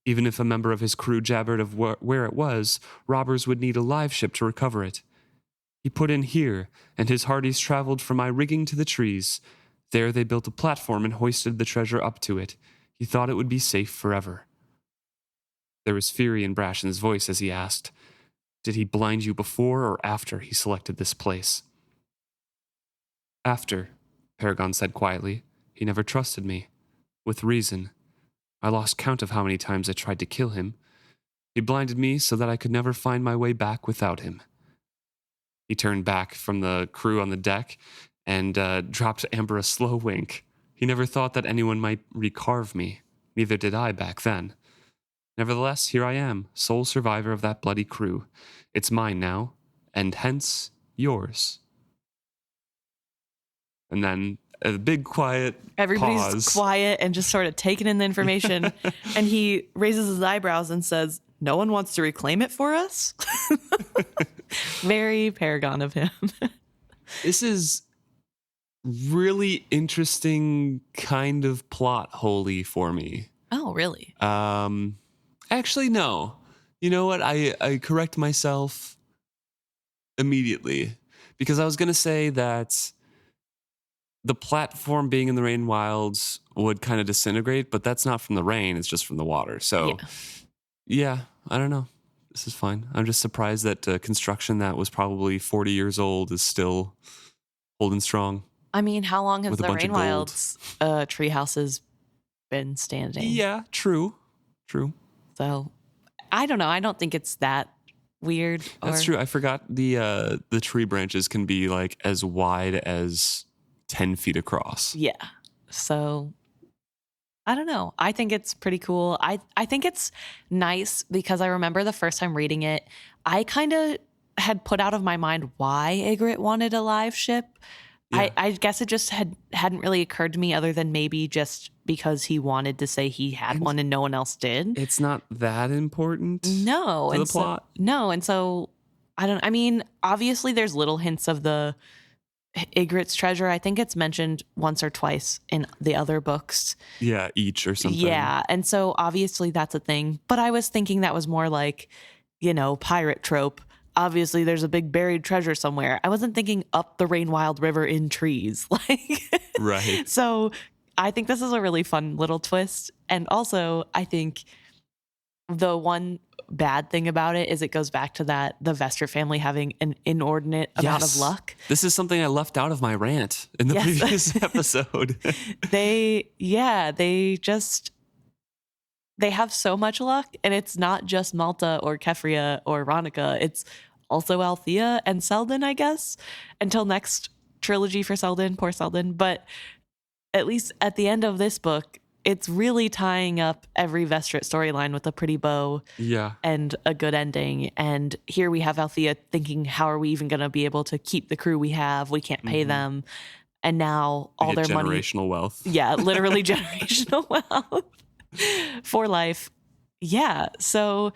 Even if a member of his crew jabbered of where it was, robbers would need a Liveship to recover it. He put in here, and his hearties traveled from my rigging to the trees. There they built a platform and hoisted the treasure up to it. He thought it would be safe forever. There was fury in Brashen's voice as he asked, Did he blind you before or after he selected this place? After, Paragon said quietly. He never trusted me. With reason. I lost count of how many times I tried to kill him. He blinded me so that I could never find my way back without him. He turned back from the crew on the deck and dropped Amber a slow wink. He never thought that anyone might recarve me. Neither did I back then. Nevertheless, here I am, sole survivor of that bloody crew. It's mine now, and hence yours. And then a big quiet Everybody's pause. quiet and just sort of taking in the information. And he raises his eyebrows and says, no one wants to reclaim it for us? Very Paragon of him. This is really interesting kind of plot holy for me. Oh, really? Actually, no. You know what? I correct myself immediately because I was going to say that the platform being in the rain wilds would kind of disintegrate, but that's not from the rain. It's just from the water. So, yeah, I don't know. This is fine. I'm just surprised that construction that was probably 40 years old is still holding strong. I mean, how long has With a the bunch of rain wilds tree houses been standing? Yeah, true. So, I don't know. I don't think it's that weird. That's true. I forgot the tree branches can be like as wide as 10 feet across. Yeah. So I don't know. I think it's pretty cool. I think it's nice because I remember the first time reading it, I kind of had put out of my mind why Igrot wanted a Liveship. Yeah. I guess it just hadn't really occurred to me other than maybe just because he wanted to say he had one and no one else did. It's not that important. No. To the plot. No. And so I mean, obviously there's little hints of the Igrot's treasure. I think it's mentioned once or twice in the other books. Yeah, each or something. Yeah, and so obviously that's a thing. But I was thinking that was more like, pirate trope. Obviously there's a big buried treasure somewhere. I wasn't thinking up the Rainwild River in trees. Right. So I think this is a really fun little twist. And also I think the one bad thing about it is it goes back to that the Vester family having an inordinate amount of luck. This is something I left out of my rant in the previous episode. They have so much luck, and it's not just Malta or Kefria or Ronica. It's also Althea and Selden, I guess, until next trilogy for Selden, poor Selden. But at least at the end of this book, it's really tying up every Vestrit storyline with a pretty bow and a good ending. And here we have Althea thinking, how are we even going to be able to keep the crew we have? We can't pay them. And now all their money. Generational wealth. Yeah, literally generational wealth for life. Yeah. So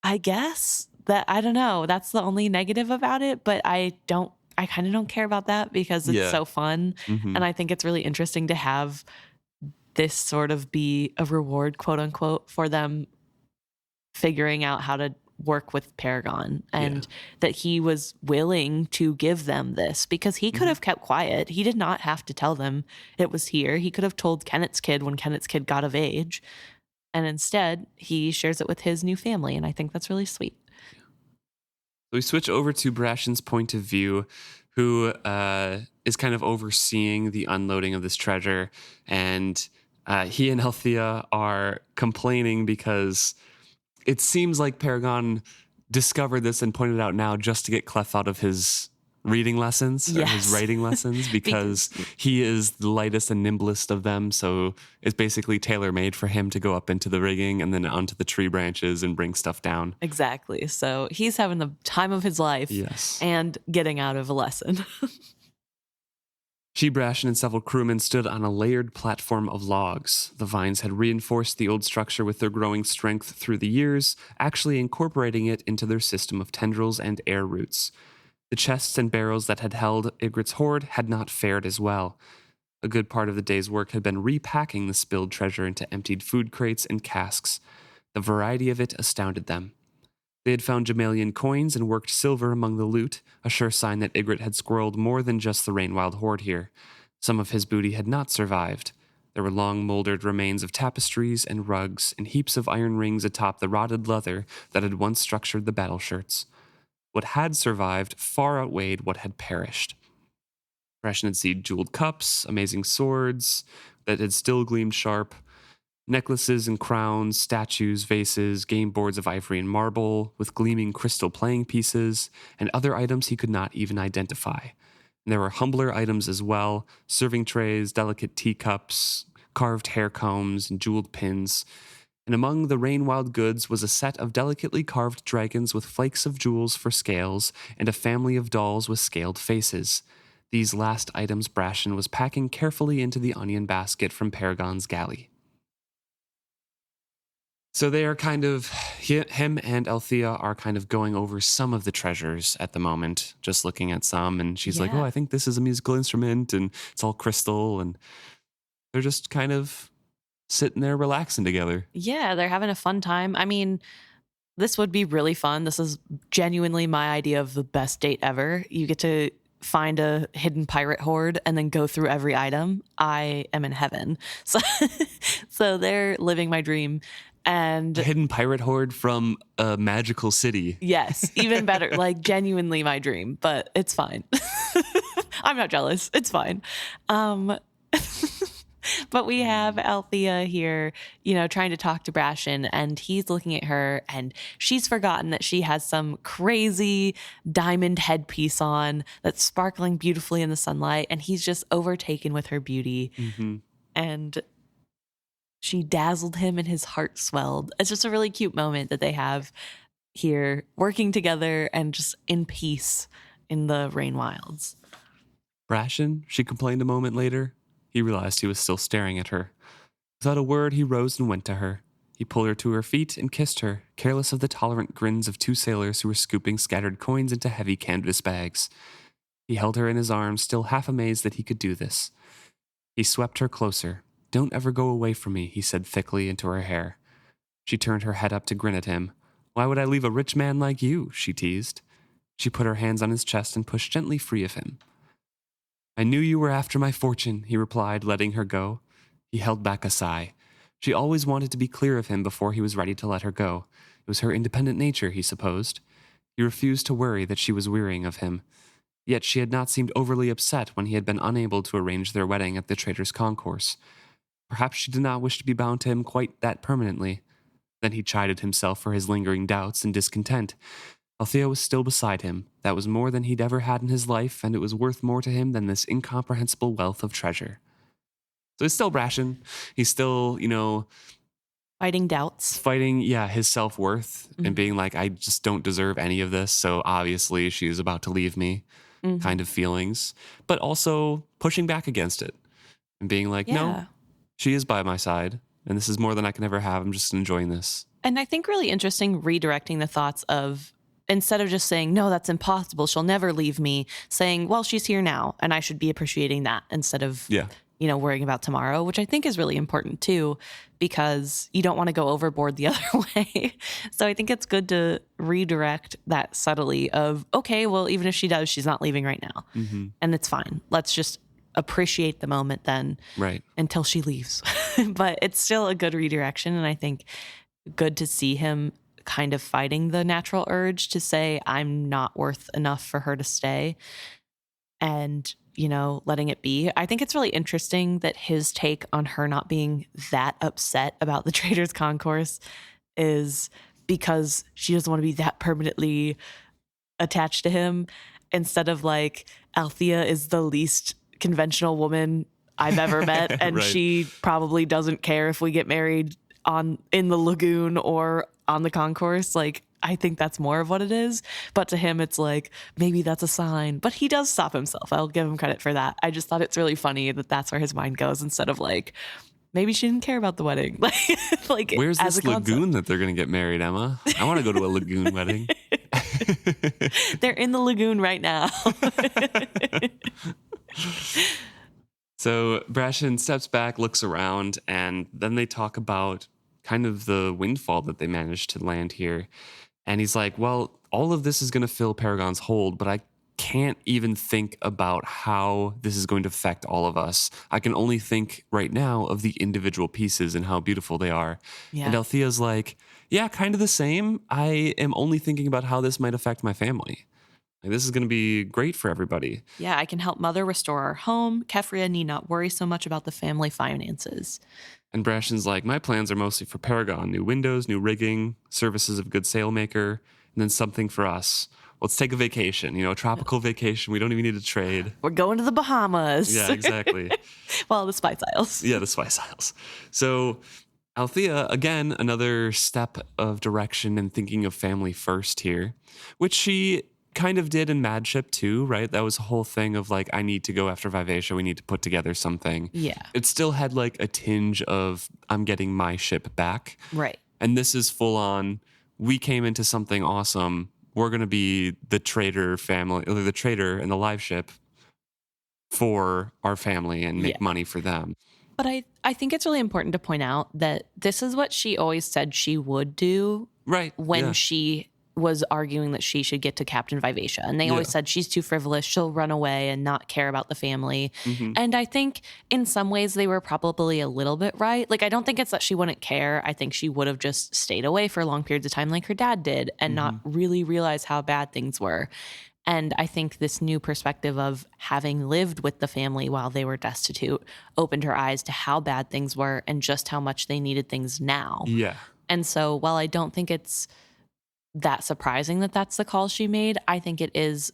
I guess that, I don't know, that's the only negative about it. But I kind of don't care about that because it's so fun. Mm-hmm. And I think it's really interesting to have this sort of be a reward, quote unquote, for them figuring out how to work with Paragon, and that he was willing to give them this because he could have kept quiet. He did not have to tell them it was here. He could have told Kennet's kid when Kennet's kid got of age, and instead he shares it with his new family, and I think that's really sweet. We switch over to Brashen's point of view, who is kind of overseeing the unloading of this treasure, and he and Althea are complaining because it seems like Paragon discovered this and pointed out now just to get Clef out of his reading lessons or his writing lessons because he is the lightest and nimblest of them. So it's basically tailor-made for him to go up into the rigging and then onto the tree branches and bring stuff down. Exactly. So he's having the time of his life and getting out of a lesson. She, Brashen, and several crewmen stood on a layered platform of logs. The vines had reinforced the old structure with their growing strength through the years, actually incorporating it into their system of tendrils and air roots. The chests and barrels that had held Igrot's hoard had not fared as well. A good part of the day's work had been repacking the spilled treasure into emptied food crates and casks. The variety of it astounded them. They had found Jamalian coins and worked silver among the loot, a sure sign that Igrot had squirreled more than just the Rainwild hoard here. Some of his booty had not survived. There were long mouldered remains of tapestries and rugs and heaps of iron rings atop the rotted leather that had once structured the battle shirts. What had survived far outweighed what had perished. Brashen had seen jeweled cups, amazing swords that had still gleamed sharp, necklaces and crowns, statues, vases, game boards of ivory and marble, with gleaming crystal playing pieces, and other items he could not even identify. And there were humbler items as well, serving trays, delicate teacups, carved hair combs, and jeweled pins. And among the Rainwild goods was a set of delicately carved dragons with flakes of jewels for scales, and a family of dolls with scaled faces. These last items Brashen was packing carefully into the onion basket from Paragon's galley. So they are kind of, him and Althea are kind of going over some of the treasures at the moment, just looking at some, and she's like, oh, I think this is a musical instrument, and it's all crystal, and they're just kind of sitting there relaxing together. Yeah, they're having a fun time. I mean, this would be really fun. This is genuinely my idea of the best date ever. You get to find a hidden pirate hoard and then go through every item. I am in heaven. So they're living my dream. And a hidden pirate hoard from a magical city. Yes, even better. Like genuinely my dream, but it's fine. I'm not jealous. It's fine. But we have Althea here, trying to talk to Brashen, and he's looking at her, and she's forgotten that she has some crazy diamond headpiece on that's sparkling beautifully in the sunlight, and he's just overtaken with her beauty. Mm-hmm. And she dazzled him and his heart swelled. It's just a really cute moment that they have here working together and just in peace in the Rainwilds. Brashen, she complained a moment later. He realized he was still staring at her. Without a word, he rose and went to her. He pulled her to her feet and kissed her, careless of the tolerant grins of two sailors who were scooping scattered coins into heavy canvas bags. He held her in his arms, still half amazed that he could do this. He swept her closer. Don't ever go away from me, he said thickly into her hair. She turned her head up to grin at him. Why would I leave a rich man like you? She teased. She put her hands on his chest and pushed gently free of him. I knew you were after my fortune, he replied, letting her go. He held back a sigh. She always wanted to be clear of him before he was ready to let her go. It was her independent nature, he supposed. He refused to worry that she was wearying of him. Yet she had not seemed overly upset when he had been unable to arrange their wedding at the Trader's Concourse. Perhaps she did not wish to be bound to him quite that permanently. Then he chided himself for his lingering doubts and discontent. Althea was still beside him. That was more than he'd ever had in his life, and it was worth more to him than this incomprehensible wealth of treasure. So he's still Brashen. He's still, fighting doubts. Fighting, his self-worth and being like, I just don't deserve any of this, so obviously she's about to leave me kind of feelings. But also pushing back against it and being like, no, she is by my side, and this is more than I can ever have. I'm just enjoying this. And I think really interesting redirecting the thoughts of, instead of just saying, no, that's impossible, she'll never leave me, saying, well, she's here now, and I should be appreciating that instead of worrying about tomorrow, which I think is really important too, because you don't want to go overboard the other way. So I think it's good to redirect that subtly of, okay, well, even if she does, she's not leaving right now. Mm-hmm. And it's fine. Let's just appreciate the moment then until she leaves. But it's still a good redirection. And I think good to see him kind of fighting the natural urge to say, I'm not worth enough for her to stay. And letting it be. I think it's really interesting that his take on her not being that upset about the Traders Concourse is because she doesn't want to be that permanently attached to him, instead of like, Althea is the least conventional woman I've ever met, and she probably doesn't care if we get married in the lagoon or on the concourse. Like, I think that's more of what it is. But to him, it's like, maybe that's a sign. But he does stop himself. I'll give him credit for that. I just thought it's really funny that that's where his mind goes, instead of like, maybe she didn't care about the wedding. like where's as this a lagoon that they're going to get married, Emma? I want to go to a lagoon wedding. They're in the lagoon right now. So Brashen steps back, looks around, and then they talk about kind of the windfall that they managed to land here. And he's like, well, all of this is going to fill Paragon's hold, but I can't even think about how this is going to affect all of us. I can only think right now of the individual pieces and how beautiful they are. Yeah. And Althea's like, yeah, kind of the same. I am only thinking about how this might affect my family. Like, this is going to be great for everybody. Yeah, I can help Mother restore our home. Keffria need not worry so much about the family finances. And Brashen's like, my plans are mostly for Paragon. New windows, new rigging, services of good sailmaker, and then something for us. Let's take a vacation, a tropical vacation. We don't even need to trade. We're going to the Bahamas. Yeah, exactly. Well, the Spice Isles. Yeah, the Spice Isles. So Althea, again, another step of direction and thinking of family first here, which she kind of did in Madship too, right? That was a whole thing of like, I need to go after Vivacia. We need to put together something. Yeah. It still had like a tinge of, I'm getting my ship back. Right. And this is full on, we came into something awesome. We're going to be the trader family, or the trader and the Liveship for our family and make money for them. But I think it's really important to point out that this is what she always said she would do. Right. When she was arguing that she should get to Captain Vivacia. And they always said she's too frivolous. She'll run away and not care about the family. Mm-hmm. And I think in some ways they were probably a little bit right. Like, I don't think it's that she wouldn't care. I think she would have just stayed away for long periods of time like her dad did and not really realize how bad things were. And I think this new perspective of having lived with the family while they were destitute opened her eyes to how bad things were and just how much they needed things now. Yeah. And so while I don't think it's that surprising that that's the call she made, I think it is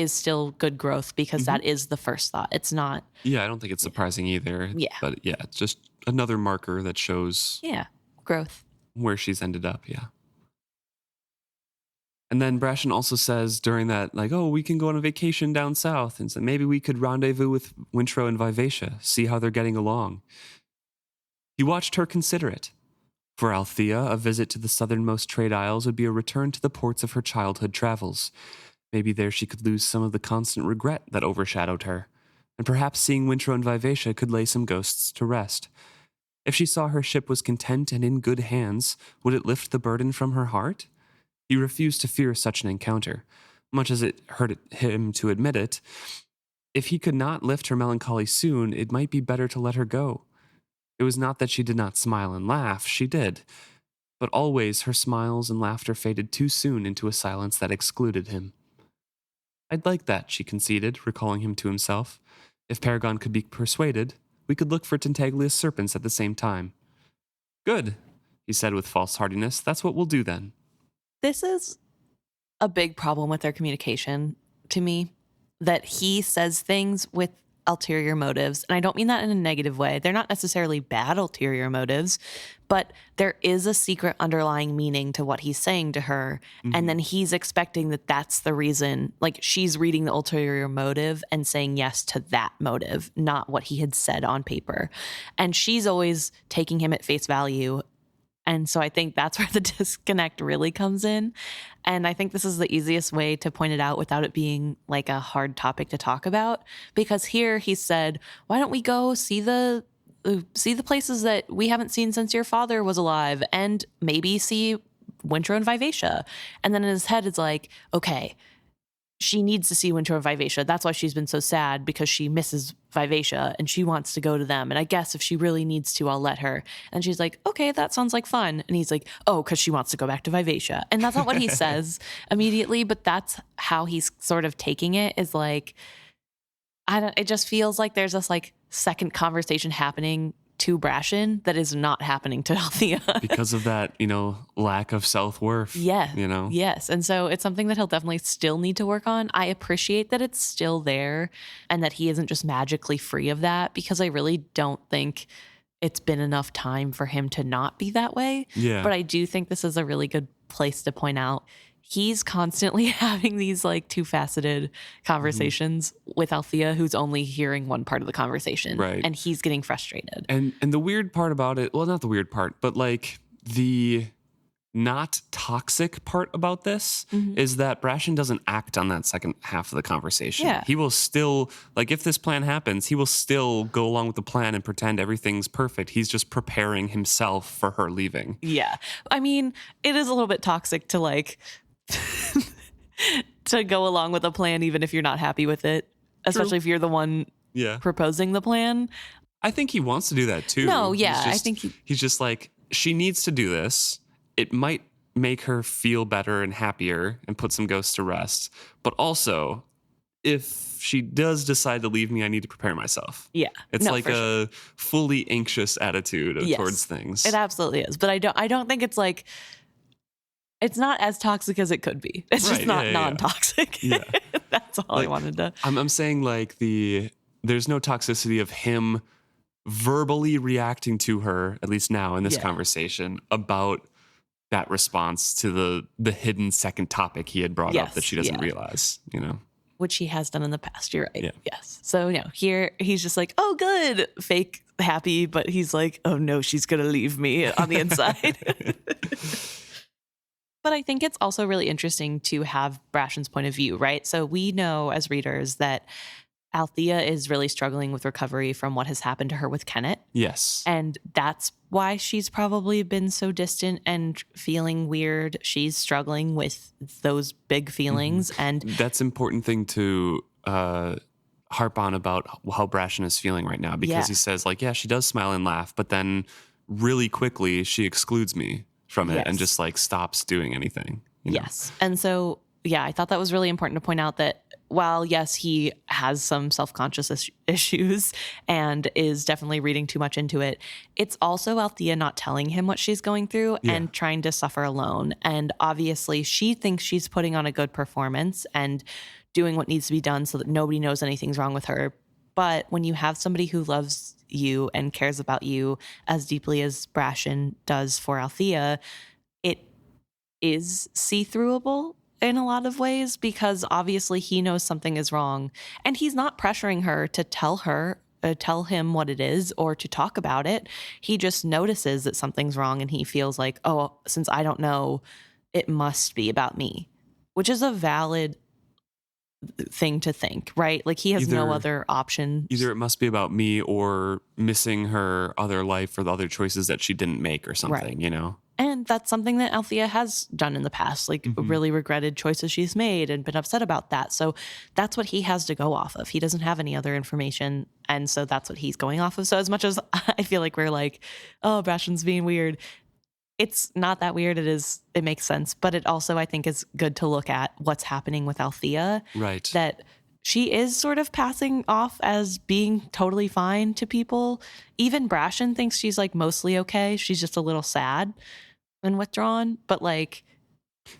still good growth because that is the first thought. It's not. Yeah, I don't think it's surprising either. Yeah. But yeah, it's just another marker that shows. Yeah, growth. Where she's ended up, yeah. And then Brashen also says during that, like, oh, we can go on a vacation down south. And so maybe we could rendezvous with Wintro and Vivacia, see how they're getting along. He watched her consider it. For Althea, a visit to the southernmost trade isles would be a return to the ports of her childhood travels. Maybe there she could lose some of the constant regret that overshadowed her, and perhaps seeing Wintro and Vivacia could lay some ghosts to rest. If she saw her ship was content and in good hands, would it lift the burden from her heart? He refused to fear such an encounter, much as it hurt him to admit it. If he could not lift her melancholy soon, it might be better to let her go. It was not that she did not smile and laugh, she did. But always her smiles and laughter faded too soon into a silence that excluded him. I'd like that, she conceded, recalling him to himself. If Paragon could be persuaded, we could look for Tantaglia's serpents at the same time. Good, he said with false heartiness. That's what we'll do then. This is a big problem with their communication to me, that he says things with ulterior motives. And I don't mean that in a negative way. They're not necessarily bad ulterior motives, but there is a secret underlying meaning to what he's saying to her. Mm-hmm. And then he's expecting that that's the reason, like she's reading the ulterior motive and saying yes to that motive, not what he had said on paper. And she's always taking him at face value And so I think that's where the disconnect really comes in. And I think this is the easiest way to point it out without it being like a hard topic to talk about. Because here he said, why don't we go see the places that we haven't seen since your father was alive, and maybe see Winter and Vivacia. And then in his head, it's like, okay, she needs to see Winter and Vivacia. That's why she's been so sad, because she misses Vivacia and she wants to go to them. And I guess if she really needs to, I'll let her. And she's like, okay, that sounds like fun. And he's like, oh, because she wants to go back to Vivacia. And that's not what he says immediately, but that's how he's sort of taking it, is like, it just feels like there's this like second conversation happening to Brashen that is not happening to Althea. Because of that, lack of self-worth. Yeah. You Yes. And so it's something that he'll definitely still need to work on. I appreciate that it's still there and that he isn't just magically free of that, because I really don't think it's been enough time for him to not be that way. Yeah. But I do think this is a really good place to point out he's constantly having these like two-faceted conversations with Althea, who's only hearing one part of the conversation. Right. And he's getting frustrated. And the weird part about it, well, not the weird part, but like the not toxic part about this is that Brashen doesn't act on that second half of the conversation. Yeah. He will still, like, if this plan happens, he will still go along with the plan and pretend everything's perfect. He's just preparing himself for her leaving. Yeah. I mean, it is a little bit toxic to like to go along with a plan even if you're not happy with it, especially if you're the one proposing the plan. I think he wants to do that too. No, yeah, I think he's just like, she needs to do this. It might make her feel better and happier and put some ghosts to rest. But also, if she does decide to leave me, I need to prepare myself. Yeah. It's like a fully anxious attitude towards things. It absolutely is. But I don't think it's like, it's not as toxic as it could be. It's just not non-toxic. Yeah. That's all I wanted to. I'm saying like there's no toxicity of him verbally reacting to her, at least now in this conversation, about that response to the hidden second topic he had brought up that she doesn't realize, Which he has done in the past. You're right. Yeah. Yes. So here he's just like, oh, good, fake happy, but he's like, oh no, she's gonna leave me on the inside. But I think it's also really interesting to have Brashen's point of view, right? So we know as readers that Althea is really struggling with recovery from what has happened to her with Kenneth. Yes. And that's why she's probably been so distant and feeling weird. She's struggling with those big feelings. And that's an important thing to harp on about how Brashen is feeling right now, because he says like, yeah, she does smile and laugh, but then really quickly she excludes me from it and just like stops doing anything. Yes. And so, I thought that was really important to point out that while, yes, he has some self-conscious issues and is definitely reading too much into it, it's also Althea not telling him what she's going through and trying to suffer alone. And obviously she thinks she's putting on a good performance and doing what needs to be done so that nobody knows anything's wrong with her. But when you have somebody who loves you and cares about you as deeply as Brashen does for Althea, it is see-throughable in a lot of ways, because obviously he knows something is wrong and he's not pressuring her to tell him what it is or to talk about it. He just notices that something's wrong and he feels like, oh, since I don't know, it must be about me, which is a valid thing to think, right? Like he has no other option. Either it must be about me or missing her other life or the other choices that she didn't make or something, And that's something that Althea has done in the past, like really regretted choices she's made and been upset about that. So that's what he has to go off of. He doesn't have any other information. And so that's what he's going off of. So as much as I feel like we're like, oh, Brashen's being weird, it's not that weird. It makes sense. But it also, I think, is good to look at what's happening with Althea. Right. That she is sort of passing off as being totally fine to people. Even Brashen thinks she's like mostly okay. She's just a little sad and withdrawn, but like,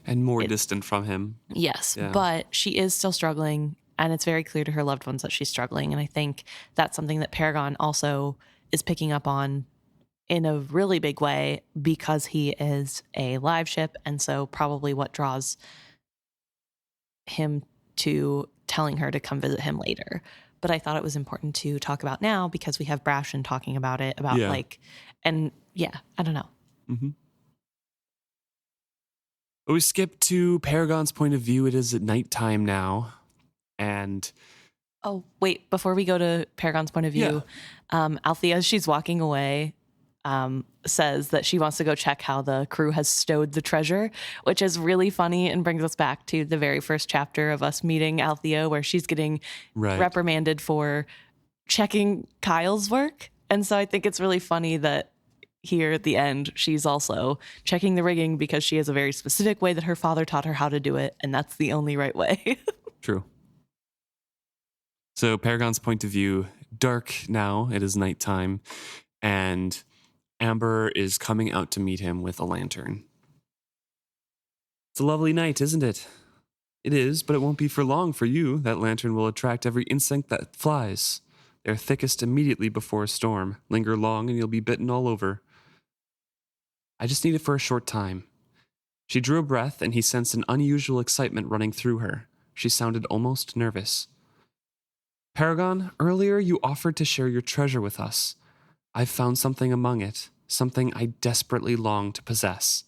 and more distant from him. Yes, but she is still struggling, and it's very clear to her loved ones that she's struggling. And I think that's something that Paragon also is picking up on in a really big way, because he is a Liveship, and so probably what draws him to telling her to come visit him later. But I thought it was important to talk about now because we have Brashen talking about it, about I don't know. We skip to Paragon's point of view. It is at nighttime now. And Oh, wait, before we go to Paragon's point of view, Althea, as she's walking away, says that she wants to go check how the crew has stowed the treasure, which is really funny and brings us back to the very first chapter of us meeting Althea, where she's getting reprimanded for checking Kyle's work. And so I think it's really funny that here at the end, she's also checking the rigging because she has a very specific way that her father taught her how to do it. And that's the only right way. True. So Paragon's point of view, dark now. It is nighttime. And Amber is coming out to meet him with a lantern. It's a lovely night, isn't it? It is, but it won't be for long for you. That lantern will attract every insect that flies. They're thickest immediately before a storm. Linger long and you'll be bitten all over. I just need it for a short time. She drew a breath and he sensed an unusual excitement running through her. She sounded almost nervous. Paragon, earlier you offered to share your treasure with us. I've found something among it, something I desperately long to possess.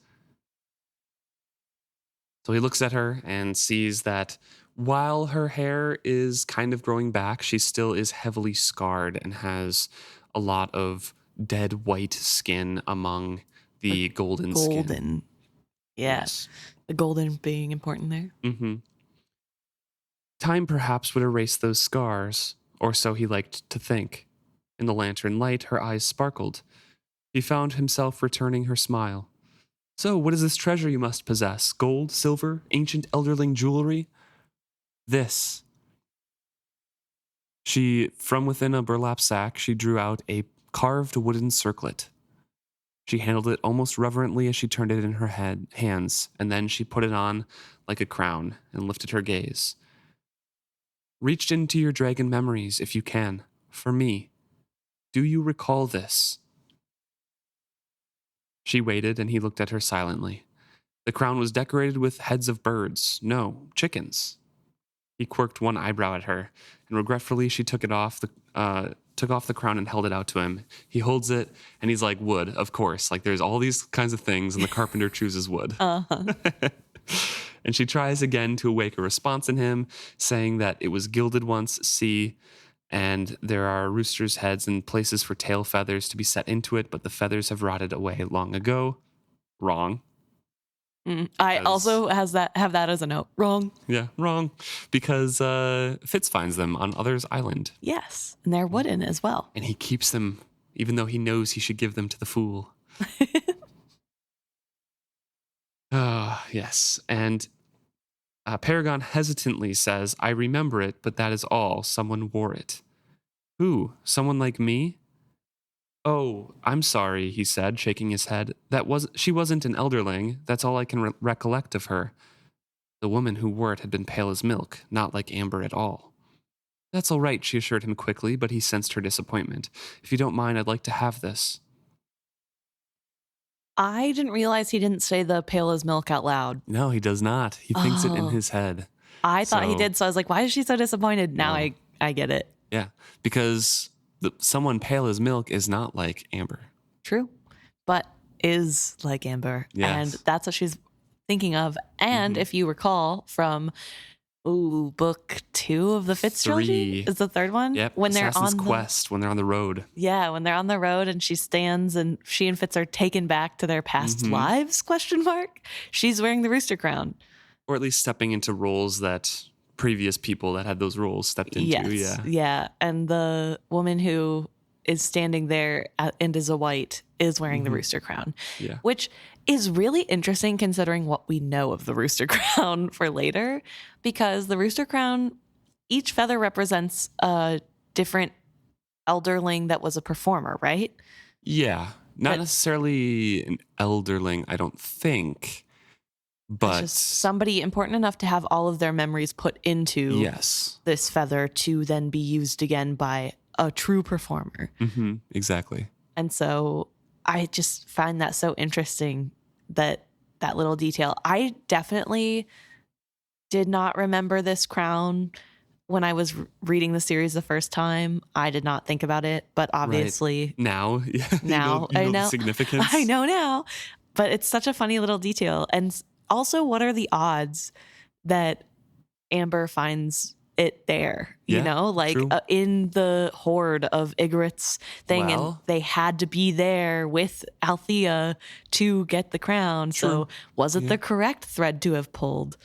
So he looks at her and sees that while her hair is kind of growing back, she still is heavily scarred and has a lot of dead white skin among the golden skin. Yes. The golden being important there. Mm-hmm. Time perhaps would erase those scars, or so he liked to think. In the lantern light, her eyes sparkled. He found himself returning her smile. So, what is this treasure you must possess? Gold, silver, ancient elderling jewelry? This. From within a burlap sack, she drew out a carved wooden circlet. She handled it almost reverently as she turned it in her hands, and then she put it on like a crown and lifted her gaze. Reach into your dragon memories if you can. For me. Do you recall this? She waited, and he looked at her silently. The crown was decorated with heads of birds. No, chickens. He quirked one eyebrow at her, and regretfully she took off the crown and held it out to him. He holds it, and he's like, wood, of course. Like, there's all these kinds of things, and the carpenter chooses wood. And she tries again to awake a response in him, saying that it was gilded once, see, and there are roosters' heads and places for tail feathers to be set into it, but the feathers have rotted away long ago. Wrong. I also have that as a note. Wrong. Yeah, wrong. Because Fitz finds them on Other's Island. Yes, and they're wooden as well. And he keeps them, even though he knows he should give them to the fool. Yes. And Paragon hesitantly says, I remember it, but that is all. Someone wore it. Who? Someone like me? Oh, I'm sorry, he said, shaking his head. She wasn't an elderling. That's all I can recollect of her. The woman who wore it had been pale as milk, not like Amber at all. That's all right, she assured him quickly, but he sensed her disappointment. If you don't mind, I'd like to have this. I didn't realize he didn't say the pale as milk out loud. No, he does not. He thinks it in his head. I thought he did, so I was like, why is she so disappointed? Now I get it. Yeah, because someone pale as milk is not like Amber. True, but is like Amber. Yes. And that's what she's thinking of. And if you recall from book 2 of the Fitz trilogy, is the third one? Yep, when they're Assassin's on Quest, when they're on the road. Yeah, when they're on the road and she stands and she and Fitz are taken back to their past lives, ? She's wearing the rooster crown. Or at least stepping into roles that previous people that had those roles stepped into. Yes. Yeah. And the woman who is standing there and is a white is wearing the rooster crown. Yeah. Which is really interesting considering what we know of the rooster crown for later, because the rooster crown, each feather represents a different elderling that was a performer, right? Yeah. Not necessarily an elderling, I don't think. But just somebody important enough to have all of their memories put into this feather to then be used again by a true performer. Mm-hmm, exactly. And so I just find that so interesting, that little detail. I definitely did not remember this crown when I was reading the series the first time. I did not think about it, but obviously now, now you know the significance. I know now, but it's such a funny little detail. And also, what are the odds that Amber finds it there? You Yeah, know, like true. in the horde of Igrot's thing, and Well, they had to be there with Althea to get the crown. true. So, was it Yeah. the correct thread to have pulled?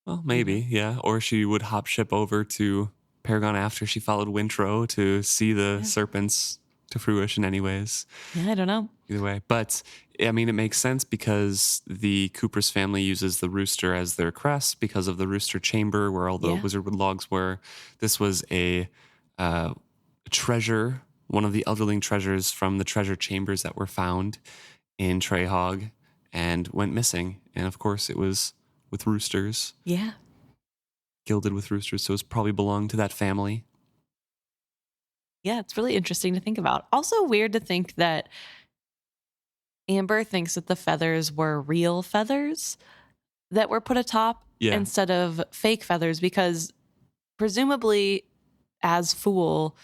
Well, maybe, yeah. Or she would hop ship over to Paragon after she followed Wintro to see the Yeah. serpents to fruition anyways. Yeah, I don't know. Either way. But, I mean, it makes sense because the Cooper's family uses the rooster as their crest because of the rooster chamber where all the Yeah. wizardwood logs were. This was a treasure, one of the Elderling treasures from the treasure chambers that were found in Treyhog and went missing. And, of course, it was with roosters. Yeah. Gilded with roosters, so it probably belonged to that family. Yeah, it's really interesting to think about. Also weird to think that Amber thinks that the feathers were real feathers that were put atop instead of fake feathers, because presumably as Fool,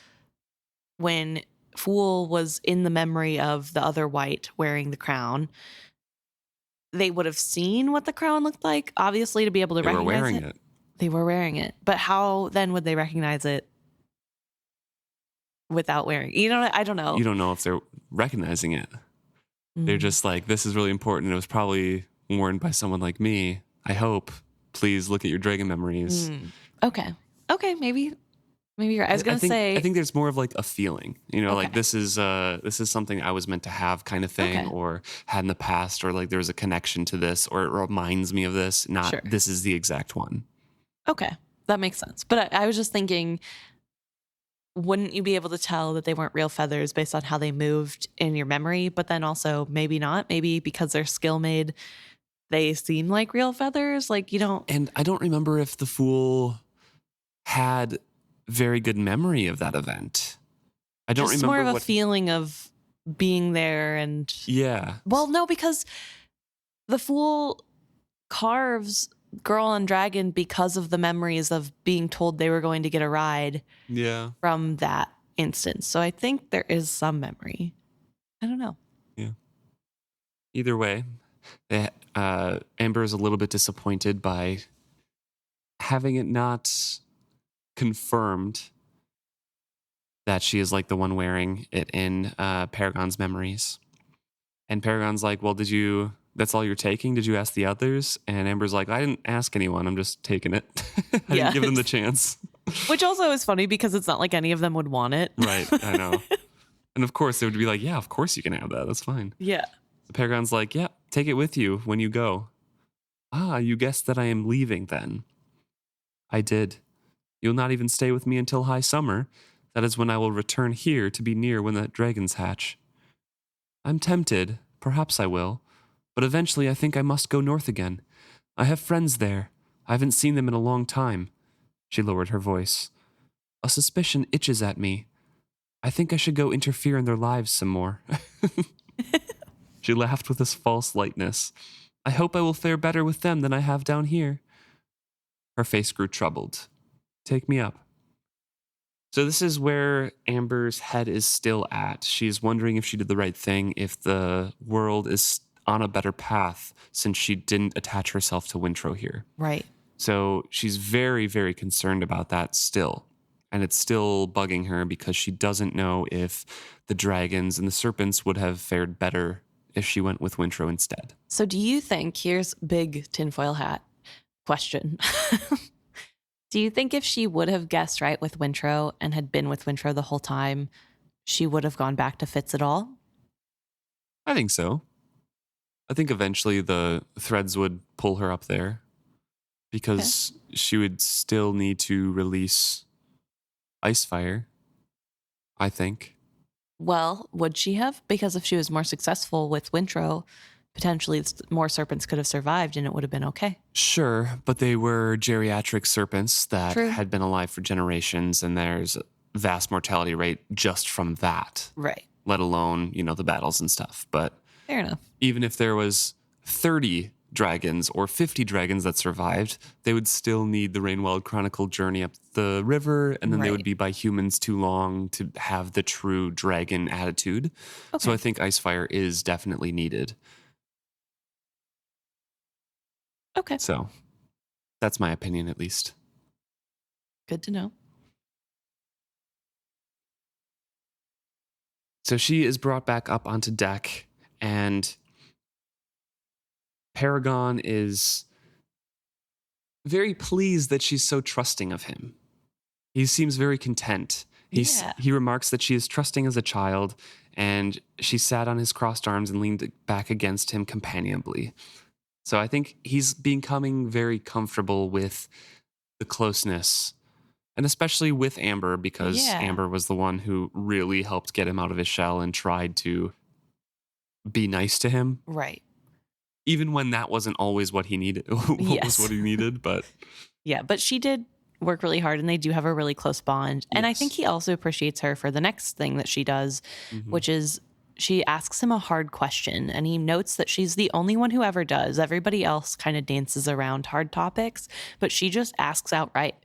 when Fool was in the memory of the other white wearing the crown, they would have seen what the crown looked like, obviously, to be able to recognize They were wearing it. They were wearing it. But how then would they recognize it without wearing? You know, I don't know. You don't know if they're recognizing it. They're just like, this is really important. It was probably worn by someone like me. I hope. Please look at your dragon memories. Okay, maybe you're right. I was gonna say, I think there's more of like a feeling, you know, like this is something I was meant to have kind of thing, or had in the past, or like there's a connection to this, or it reminds me of this. Not this is the exact one. Okay, that makes sense. But I was just thinking, wouldn't you be able to tell that they weren't real feathers based on how they moved in your memory? But then also maybe not. Maybe because they're skill made, they seem like real feathers. Like, you don't. And I don't remember if the Fool had very good memory of that event. I don't remember. More of a feeling of being there and. Yeah. Well, no, because the Fool carves Girl and Dragon because of the memories of being told they were going to get a ride from that instance. So I think there is some memory. I don't know. Yeah. Either way, Amber is a little bit disappointed by having it not confirmed that she is like the one wearing it in Paragon's memories. And Paragon's like, well, that's all you're taking? Did you ask the others? And Amber's like, I didn't ask anyone. I'm just taking it. I didn't give them the chance. Which also is funny because it's not like any of them would want it. Right, I know. And of course, they would be like, yeah, of course you can have that. That's fine. Yeah. The Paragon's like, yeah, take it with you when you go. Ah, you guessed that I am leaving then. I did. You'll not even stay with me until high summer. That is when I will return here to be near when the dragons hatch. I'm tempted. Perhaps I will. But eventually I think I must go north again. I have friends there. I haven't seen them in a long time. She lowered her voice. A suspicion itches at me. I think I should go interfere in their lives some more. She laughed with this false lightness. I hope I will fare better with them than I have down here. Her face grew troubled. Take me up. So this is where Amber's head is still at. She's wondering if she did the right thing, if the world is on a better path since she didn't attach herself to Wintro here. Right. So she's very, very concerned about that still. And it's still bugging her because she doesn't know if the dragons and the serpents would have fared better if she went with Wintro instead. So do you think, here's big tinfoil hat question. Do you think if she would have guessed right with Wintro and had been with Wintro the whole time, she would have gone back to Fitz at all? I think so. I think eventually the threads would pull her up there because she would still need to release Icefire, I think. Well, would she have? Because if she was more successful with Wintro, potentially more serpents could have survived and it would have been okay. Sure, but they were geriatric serpents that had been alive for generations, and there's a vast mortality rate just from that. Right. Let alone, the battles and stuff. But fair enough. Even if there was 30 dragons or 50 dragons that survived, they would still need the Rainwild Chronicle journey up the river, and then they would be by humans too long to have the true dragon attitude. Okay. So I think Icefire is definitely needed. Okay. So that's my opinion, at least. Good to know. So she is brought back up onto deck, and Paragon is very pleased that she's so trusting of him. He seems very content. He remarks that she is trusting as a child, and she sat on his crossed arms and leaned back against him companionably. So I think he's becoming very comfortable with the closeness, and especially with Amber, because Amber was the one who really helped get him out of his shell and tried to be nice to him. Right. Even when that wasn't always what he needed. Was what he needed, but... Yeah, but she did work really hard, and they do have a really close bond. And I think he also appreciates her for the next thing that she does, which is she asks him a hard question, and he notes that she's the only one who ever does. Everybody else kind of dances around hard topics, but she just asks outright.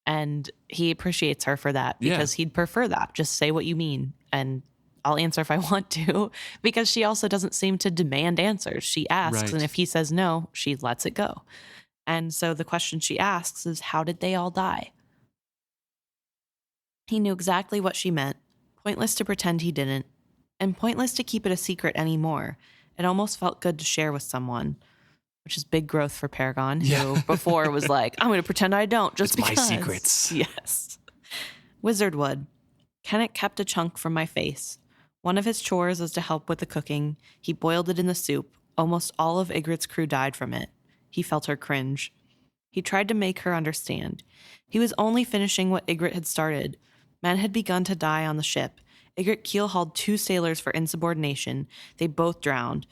And he appreciates her for that because he'd prefer that. Just say what you mean, and I'll answer if I want to, because she also doesn't seem to demand answers. She asks, and if he says no, she lets it go. And so the question she asks is, how did they all die? He knew exactly what she meant. Pointless to pretend he didn't, and pointless to keep it a secret anymore. It almost felt good to share with someone, which is big growth for Paragon, who before was like, I'm going to pretend I don't just because. It's my secrets. Yes. Wizardwood. Kenneth kept a chunk from my face. One of his chores was to help with the cooking. He boiled it in the soup. Almost all of Igrot's crew died from it. He felt her cringe. He tried to make her understand. He was only finishing what Igrot had started. Men had begun to die on the ship. Igrot keel-hauled 2 sailors for insubordination. They both drowned.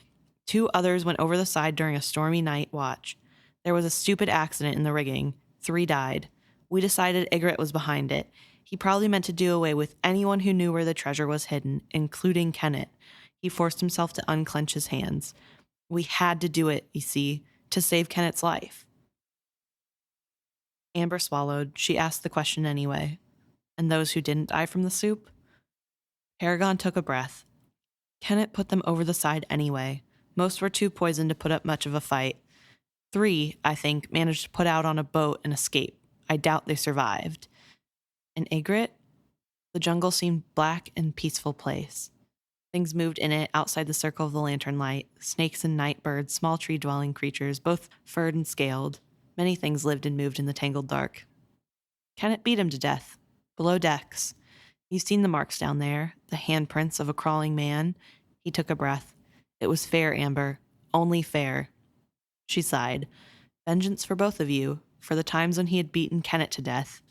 2 others went over the side during a stormy night watch. There was a stupid accident in the rigging. 3 died. We decided Igrot was behind it. He probably meant to do away with anyone who knew where the treasure was hidden, including Kenneth. He forced himself to unclench his hands. We had to do it, you see, to save Kenneth's life. Amber swallowed. She asked the question anyway. And those who didn't die from the soup? Paragon took a breath. Kenneth put them over the side anyway. Most were too poisoned to put up much of a fight. 3, I think, managed to put out on a boat and escape. I doubt they survived. And Igrot? The jungle seemed black and peaceful place. Things moved in it outside the circle of the lantern light. Snakes and night birds, small tree-dwelling creatures, both furred and scaled. Many things lived and moved in the tangled dark. Kenneth beat him to death. Below decks. You've seen the marks down there, the handprints of a crawling man. He took a breath. It was fair, Amber. Only fair. She sighed. Vengeance for both of you, for the times when he had beaten Kenneth to death.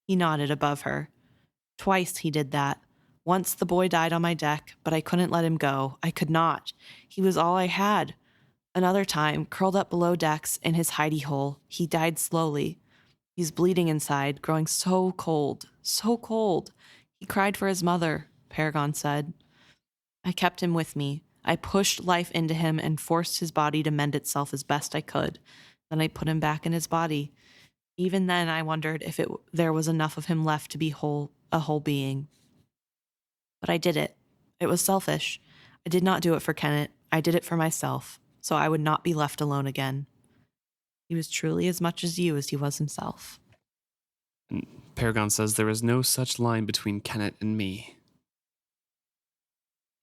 He nodded above her. Twice he did that. Once the boy died on my deck, but I couldn't let him go. I could not. He was all I had. Another time, curled up below decks in his hidey hole, he died slowly. He's bleeding inside, growing so cold, so cold. He cried for his mother, Paragon said. I kept him with me. I pushed life into him and forced his body to mend itself as best I could. Then I put him back in his body. Even then, I wondered if there was enough of him left to be a whole being. But I did it. It was selfish. I did not do it for Kenneth. I did it for myself, so I would not be left alone again. He was truly as much as you as he was himself. And Paragon says there is no such line between Kenneth and me.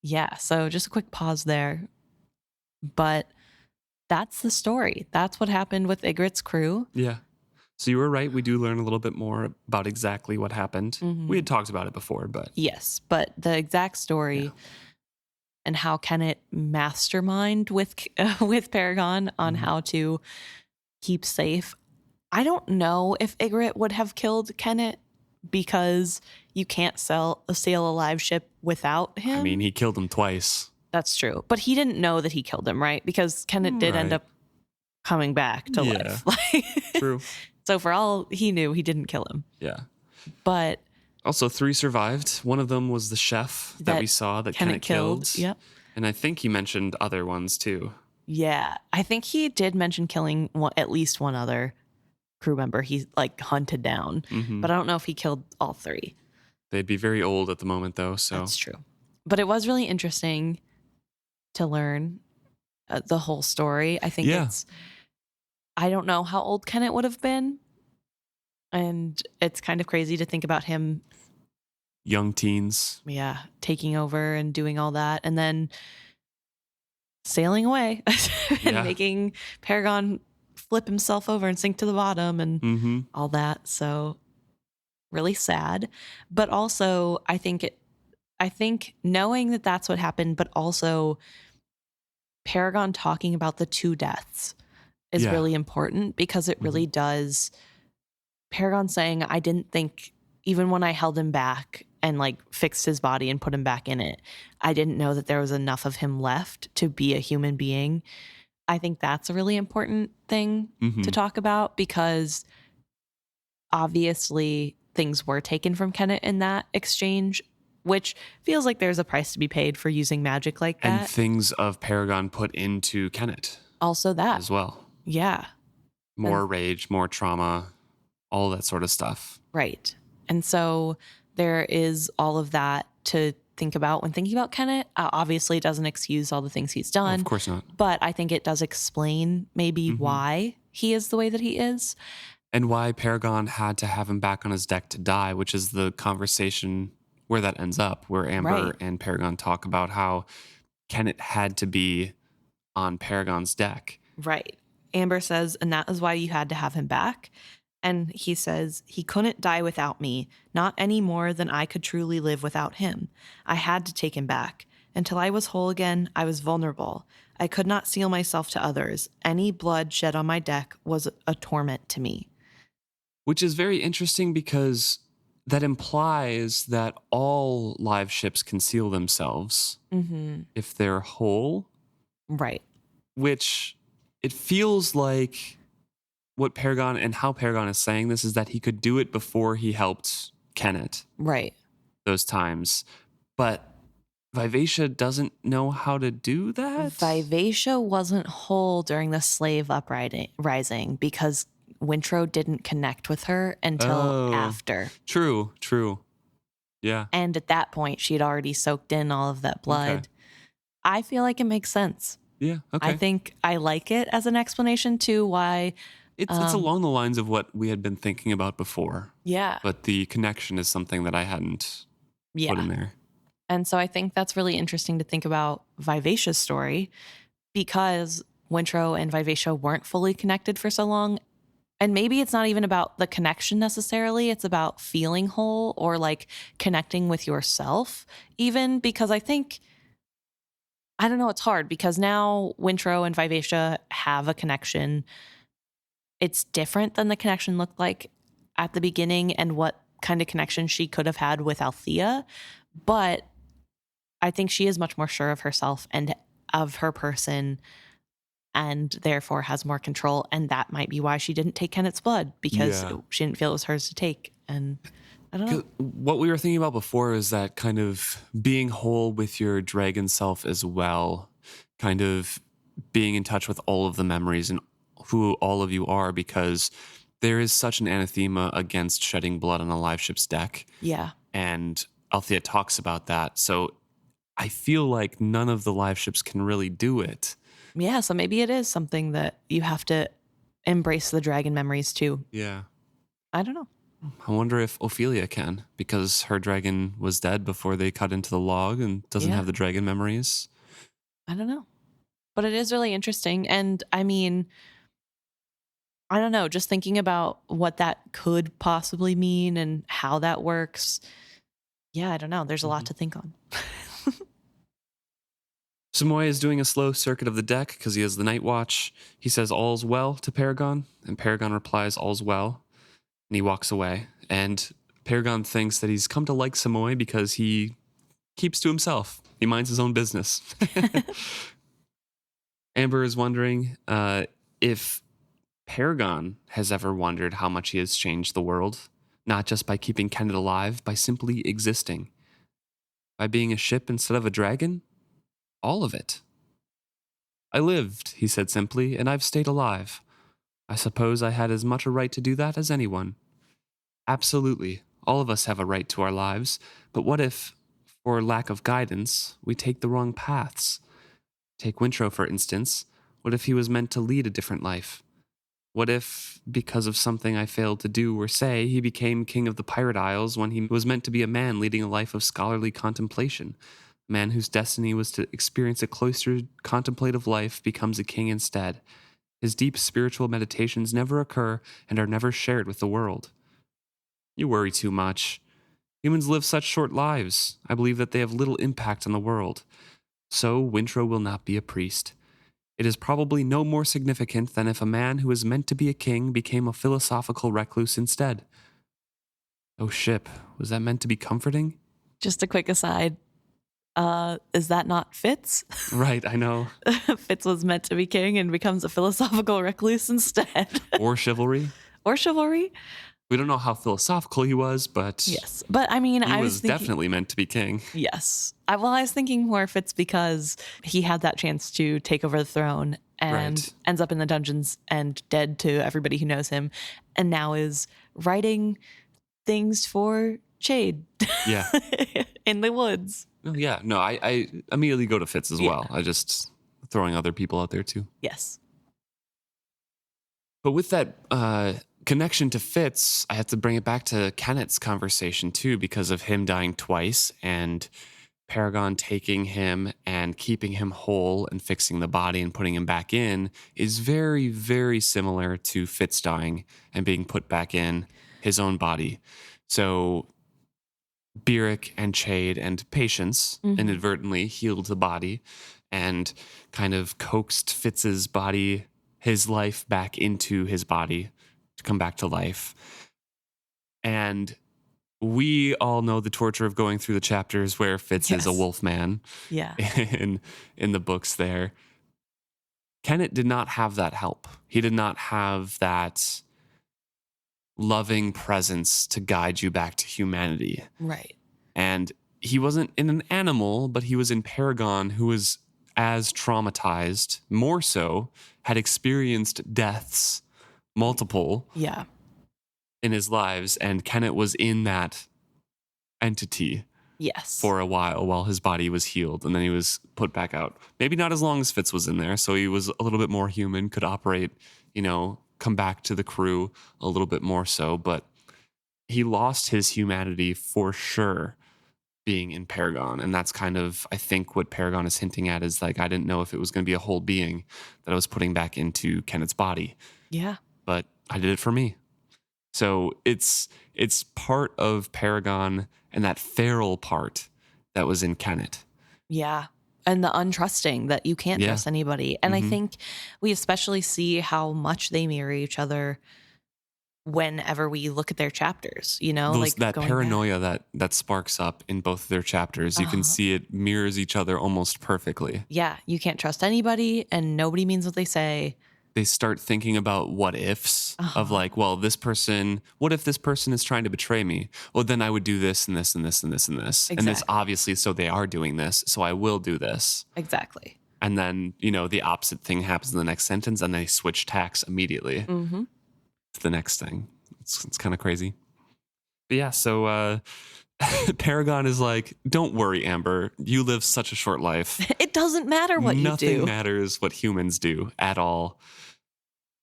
Yeah, so just a quick pause there. But that's the story. That's what happened with Igrot's crew. Yeah. So you were right. We do learn a little bit more about exactly what happened. We had talked about it before, but... Yes, but the exact story and how Kenneth mastermind with Paragon on how to keep safe. I don't know if Igrot would have killed Kenneth because you can't sail a live ship without him. I mean, he killed him twice. That's true. But he didn't know that he killed him, right? Because Kenneth did end up coming back to life. True. So for all he knew, he didn't kill him. Yeah. But also 3 survived. One of them was the chef that we saw that Kenneth killed. Yep. And I think he mentioned other ones too. Yeah. I think he did mention killing at least one other crew member he hunted down. But I don't know if he killed all 3. They'd be very old at the moment though, so. That's true. But it was really interesting to learn the whole story. I think I don't know how old Kenneth would have been. And it's kind of crazy to think about him, Young teens. taking over and doing all that and then sailing away and making Paragon flip himself over and sink to the bottom and all that. So really sad. But also, I think knowing that that's what happened, but also Paragon talking about the two deaths is really important because it really does. Paragon saying, I didn't think, even when I held him back and like fixed his body and put him back in it, I didn't know that there was enough of him left to be a human being. I think that's a really important thing to talk about because obviously things were taken from Kenneth in that exchange, which feels like there's a price to be paid for using magic like that. And things of Paragon put into Kenneth. Also that. As well. Yeah. More rage, more trauma, all that sort of stuff. Right. And so there is all of that to think about when thinking about Kenneth. Obviously, it doesn't excuse all the things he's done. Oh, of course not. But I think it does explain maybe why he is the way that he is. And why Paragon had to have him back on his deck to die, which is the conversation where that ends up, where Amber and Paragon talk about how Kenneth had to be on Paragon's deck. Right. Amber says, and that is why you had to have him back. And he says, he couldn't die without me, not any more than I could truly live without him. I had to take him back. Until I was whole again, I was vulnerable. I could not seal myself to others. Any blood shed on my deck was a torment to me. Which is very interesting because that implies that all live ships conceal themselves if they're whole. Right. Which it feels like what Paragon and how Paragon is saying this is that he could do it before he helped Kenneth. Right. Those times. But Vivacia doesn't know how to do that? Vivacia wasn't whole during the slave uprising because Wintrow didn't connect with her until after. True. Yeah. And at that point, she had already soaked in all of that blood. Okay. I feel like it makes sense. Yeah, okay. I think I like it as an explanation to why... It's along the lines of what we had been thinking about before. Yeah. But the connection is something that I hadn't put in there. And so I think that's really interesting to think about Vivacia's story because Wintrow and Vivacia weren't fully connected for so long. And maybe it's not even about the connection necessarily. It's about feeling whole or like connecting with yourself even because I think, I don't know, it's hard because now Wintrow and Vivacia have a connection. It's different than the connection looked like at the beginning and what kind of connection she could have had with Althea. But I think she is much more sure of herself and of her person and therefore has more control. And that might be why she didn't take Kenneth's blood because she didn't feel it was hers to take. And I don't know. What we were thinking about before is that kind of being whole with your dragon self as well, kind of being in touch with all of the memories and who all of you are, because there is such an anathema against shedding blood on a live ship's deck. Yeah. And Althea talks about that. So I feel like none of the live ships can really do it. Yeah, so maybe it is something that you have to embrace the dragon memories too. Yeah. I don't know. I wonder if Ophelia can, because her dragon was dead before they cut into the log and doesn't have the dragon memories. I don't know. But it is really interesting. And I mean, I don't know, just thinking about what that could possibly mean and how that works. Yeah, I don't know. There's a lot to think on. Samoy is doing a slow circuit of the deck because he has the night watch. He says all's well to Paragon, and Paragon replies all's well, and he walks away. And Paragon thinks that he's come to like Samoy because he keeps to himself. He minds his own business. Amber is wondering if Paragon has ever wondered how much he has changed the world, not just by keeping Kenneth alive, by simply existing. By being a ship instead of a dragon? All of it. I lived, he said simply, and I've stayed alive. I suppose I had as much a right to do that as anyone. Absolutely, all of us have a right to our lives, but what if, for lack of guidance, we take the wrong paths? Take Wintrow, for instance. What if he was meant to lead a different life? What if, because of something I failed to do or say, he became king of the Pirate Isles when he was meant to be a man leading a life of scholarly contemplation? A man whose destiny was to experience a cloistered, contemplative life becomes a king instead. His deep spiritual meditations never occur and are never shared with the world. You worry too much. Humans live such short lives. I believe that they have little impact on the world. So Wintrow will not be a priest. It is probably no more significant than if a man who was meant to be a king became a philosophical recluse instead. Oh, Ship, was that meant to be comforting? Just a quick aside. Is that not Fitz? Right, I know. Fitz was meant to be king and becomes a philosophical recluse instead. Or chivalry. Or chivalry. We don't know how philosophical he was, but yes. But I mean, I was thinking, definitely meant to be king. Yes. I was thinking more Fitz because he had that chance to take over the throne and ends up in the dungeons and dead to everybody who knows him, and now is writing things for Shade. Yeah. In the woods. Oh, yeah. No, I immediately go to Fitz as well. I just throwing other people out there too. Yes. But with that connection to Fitz, I have to bring it back to Kenneth's conversation too, because of him dying twice and Paragon taking him and keeping him whole and fixing the body and putting him back in is very, very similar to Fitz dying and being put back in his own body. So Beric and Chade and Patience inadvertently healed the body and kind of coaxed Fitz's body, his life back into his body to come back to life. And we all know the torture of going through the chapters where Fitz is a wolf man. Yeah. In the books there. Kenneth did not have that help. He did not have that loving presence to guide you back to humanity. Right. And he wasn't in an animal, but he was in Paragon, who was as traumatized, more so, had experienced deaths, multiple, in his lives. And Kenneth was in that entity for a while his body was healed. And then he was put back out. Maybe not as long as Fitz was in there. So he was a little bit more human, could operate, come back to the crew a little bit more so. But he lost his humanity for sure being in Paragon. And that's kind of, I think, what Paragon is hinting at is like, I didn't know if it was going to be a whole being that I was putting back into Kenneth's body. Yeah. But I did it for me. So it's part of Paragon and that feral part that was in Kenneth. Yeah. And the untrusting that you can't trust anybody. And I think we especially see how much they mirror each other whenever we look at their chapters, that paranoia that sparks up in both of their chapters. You can see it mirrors each other almost perfectly. Yeah. You can't trust anybody and nobody means what they say. They start thinking about what ifs of like, well, what if this person is trying to betray me? Well, then I would do this and this and this and this and this. Exactly. And this obviously, so they are doing this. So I will do this. Exactly. And then, the opposite thing happens in the next sentence and they switch tacks immediately to the next thing. It's kind of crazy. But yeah, so Paragon is like, don't worry, Amber. You live such a short life. It doesn't matter what you do. Nothing matters what humans do at all.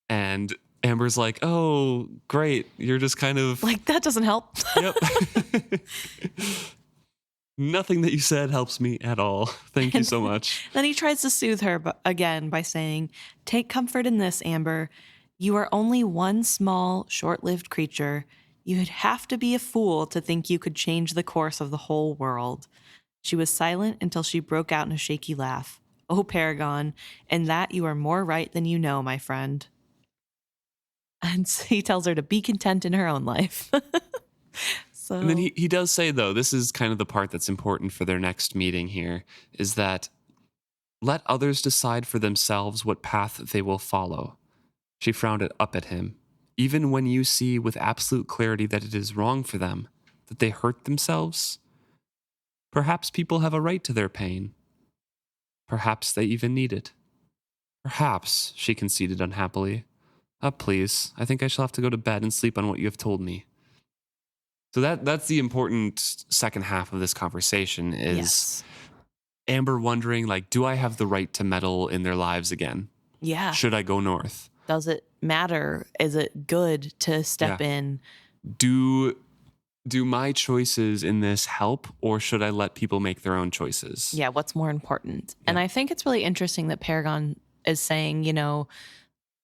And Amber's like, oh, great. You're just kind of... like, that doesn't help. Yep. Nothing that you said helps me at all. Thank you so much. Then he tries to soothe her again by saying, take comfort in this, Amber. You are only one small, short-lived creature. You'd have to be a fool to think you could change the course of the whole world. She was silent until she broke out in a shaky laugh. Oh, Paragon, in that you are more right than you know, my friend. And he tells her to be content in her own life. So, and then he does say, though, this is kind of the part that's important for their next meeting here, is that let others decide for themselves what path they will follow. She frowned up at him. Even when you see with absolute clarity that it is wrong for them, that they hurt themselves, perhaps people have a right to their pain. Perhaps they even need it. Perhaps, she conceded unhappily. Please, I think I shall have to go to bed and sleep on what you have told me. So that's the important second half of this conversation is Amber wondering, like, do I have the right to meddle in their lives again? Yeah. Should I go north? Does it matter? Is it good to step in? Do my choices in this help, or should I let people make their own choices? Yeah, what's more important? And I think it's really interesting that Paragon is saying,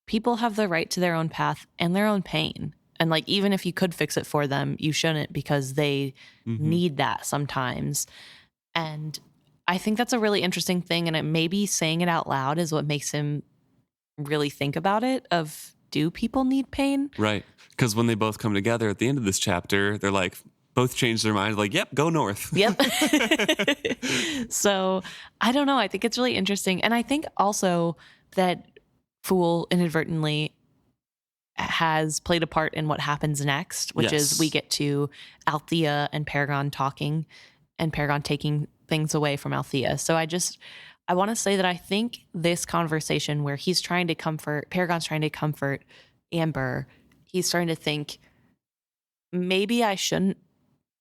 people have the right to their own path and their own pain. And like, even if you could fix it for them, you shouldn't, because they need that sometimes. And I think that's a really interesting thing. And maybe saying it out loud is what makes him really think about it of, do people need pain? Right. Because when they both come together at the end of this chapter, they're like, both change their minds, like, yep, go north. Yep. So I don't know. I think it's really interesting. And I think also that Fool inadvertently has played a part in what happens next, which is we get to Althea and Paragon talking, and Paragon taking things away from Althea. So I want to say that I think this conversation where Paragon's trying to comfort Amber, he's starting to think, maybe I shouldn't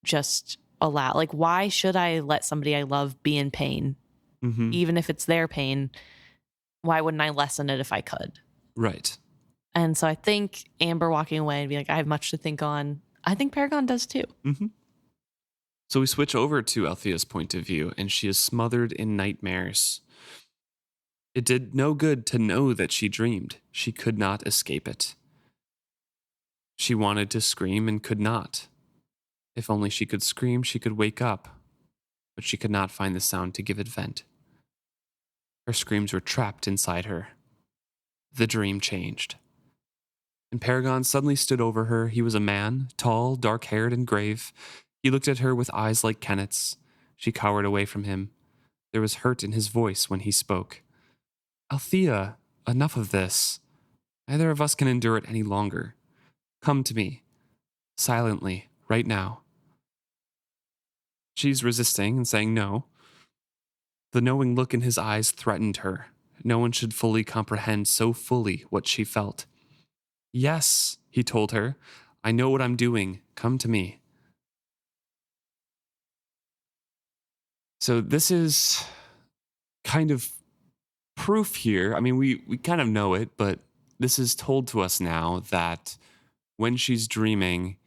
just allow, like, why should I let somebody I love be in pain? Even if it's their pain, why wouldn't I lessen it if I could? Right. And so I think Amber walking away and being like, I have much to think on, I think Paragon does too. So we switch over to Althea's point of view, and she is smothered in nightmares. It did no good to know that she dreamed. She could not escape it. She wanted to scream and could not. If only she could scream, she could wake up, but she could not find the sound to give it vent. Her screams were trapped inside her. The dream changed. And Paragon suddenly stood over her. He was a man, tall, dark-haired, and grave. He looked at her with eyes like Kenneth's. She cowered away from him. There was hurt in his voice when he spoke. Althea, enough of this. Neither of us can endure it any longer. Come to me. Silently, right now. She's resisting and saying no. The knowing look in his eyes threatened her. No one should fully comprehend so fully what she felt. Yes, he told her. I know what I'm doing. Come to me. So this is kind of proof here. I mean, we kind of know it, but this is told to us now that when she's dreaming,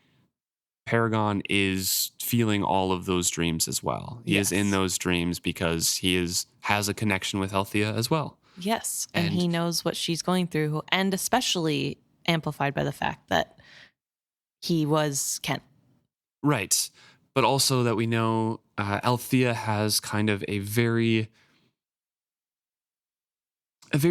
Paragon is feeling all of those dreams as well. He is in those dreams because he has a connection with Althea as well. Yes, and he knows what she's going through, and especially amplified by the fact that he was Kent. Right. But also that we know Althea has kind of a very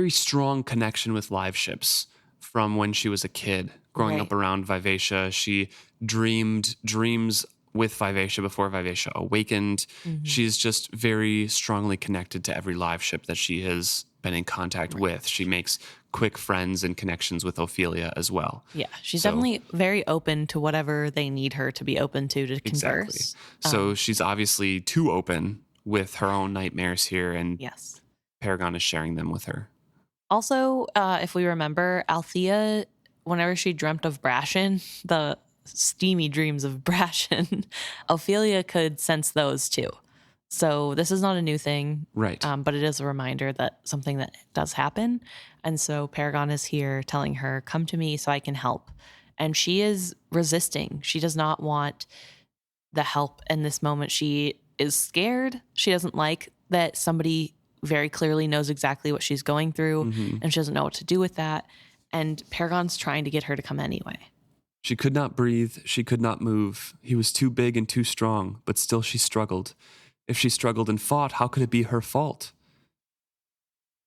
strong connection with Liveships from when she was a kid. Growing up around Vivacia, she dreamed dreams with Vivacia before Vivacia awakened. She's just very strongly connected to every Liveship that she has been in contact with. She makes quick friends and connections with Ophelia as well. Yeah, she's definitely very open to whatever they need her to be open to converse. Exactly. So she's obviously too open with her own nightmares here, and Paragon is sharing them with her. Also, if we remember, Althea, whenever she dreamt of Brashen, the steamy dreams of Brashen, Ophelia could sense those too. So this is not a new thing, right? But it is a reminder that something that does happen. And so Paragon is here telling her, come to me so I can help. And she is resisting. She does not want the help in this moment. She is scared. She doesn't like that somebody very clearly knows exactly what she's going through, and she doesn't know what to do with that. And Paragon's trying to get her to come anyway. She could not breathe. She could not move. He was too big and too strong, but still she struggled. If she struggled and fought, how could it be her fault?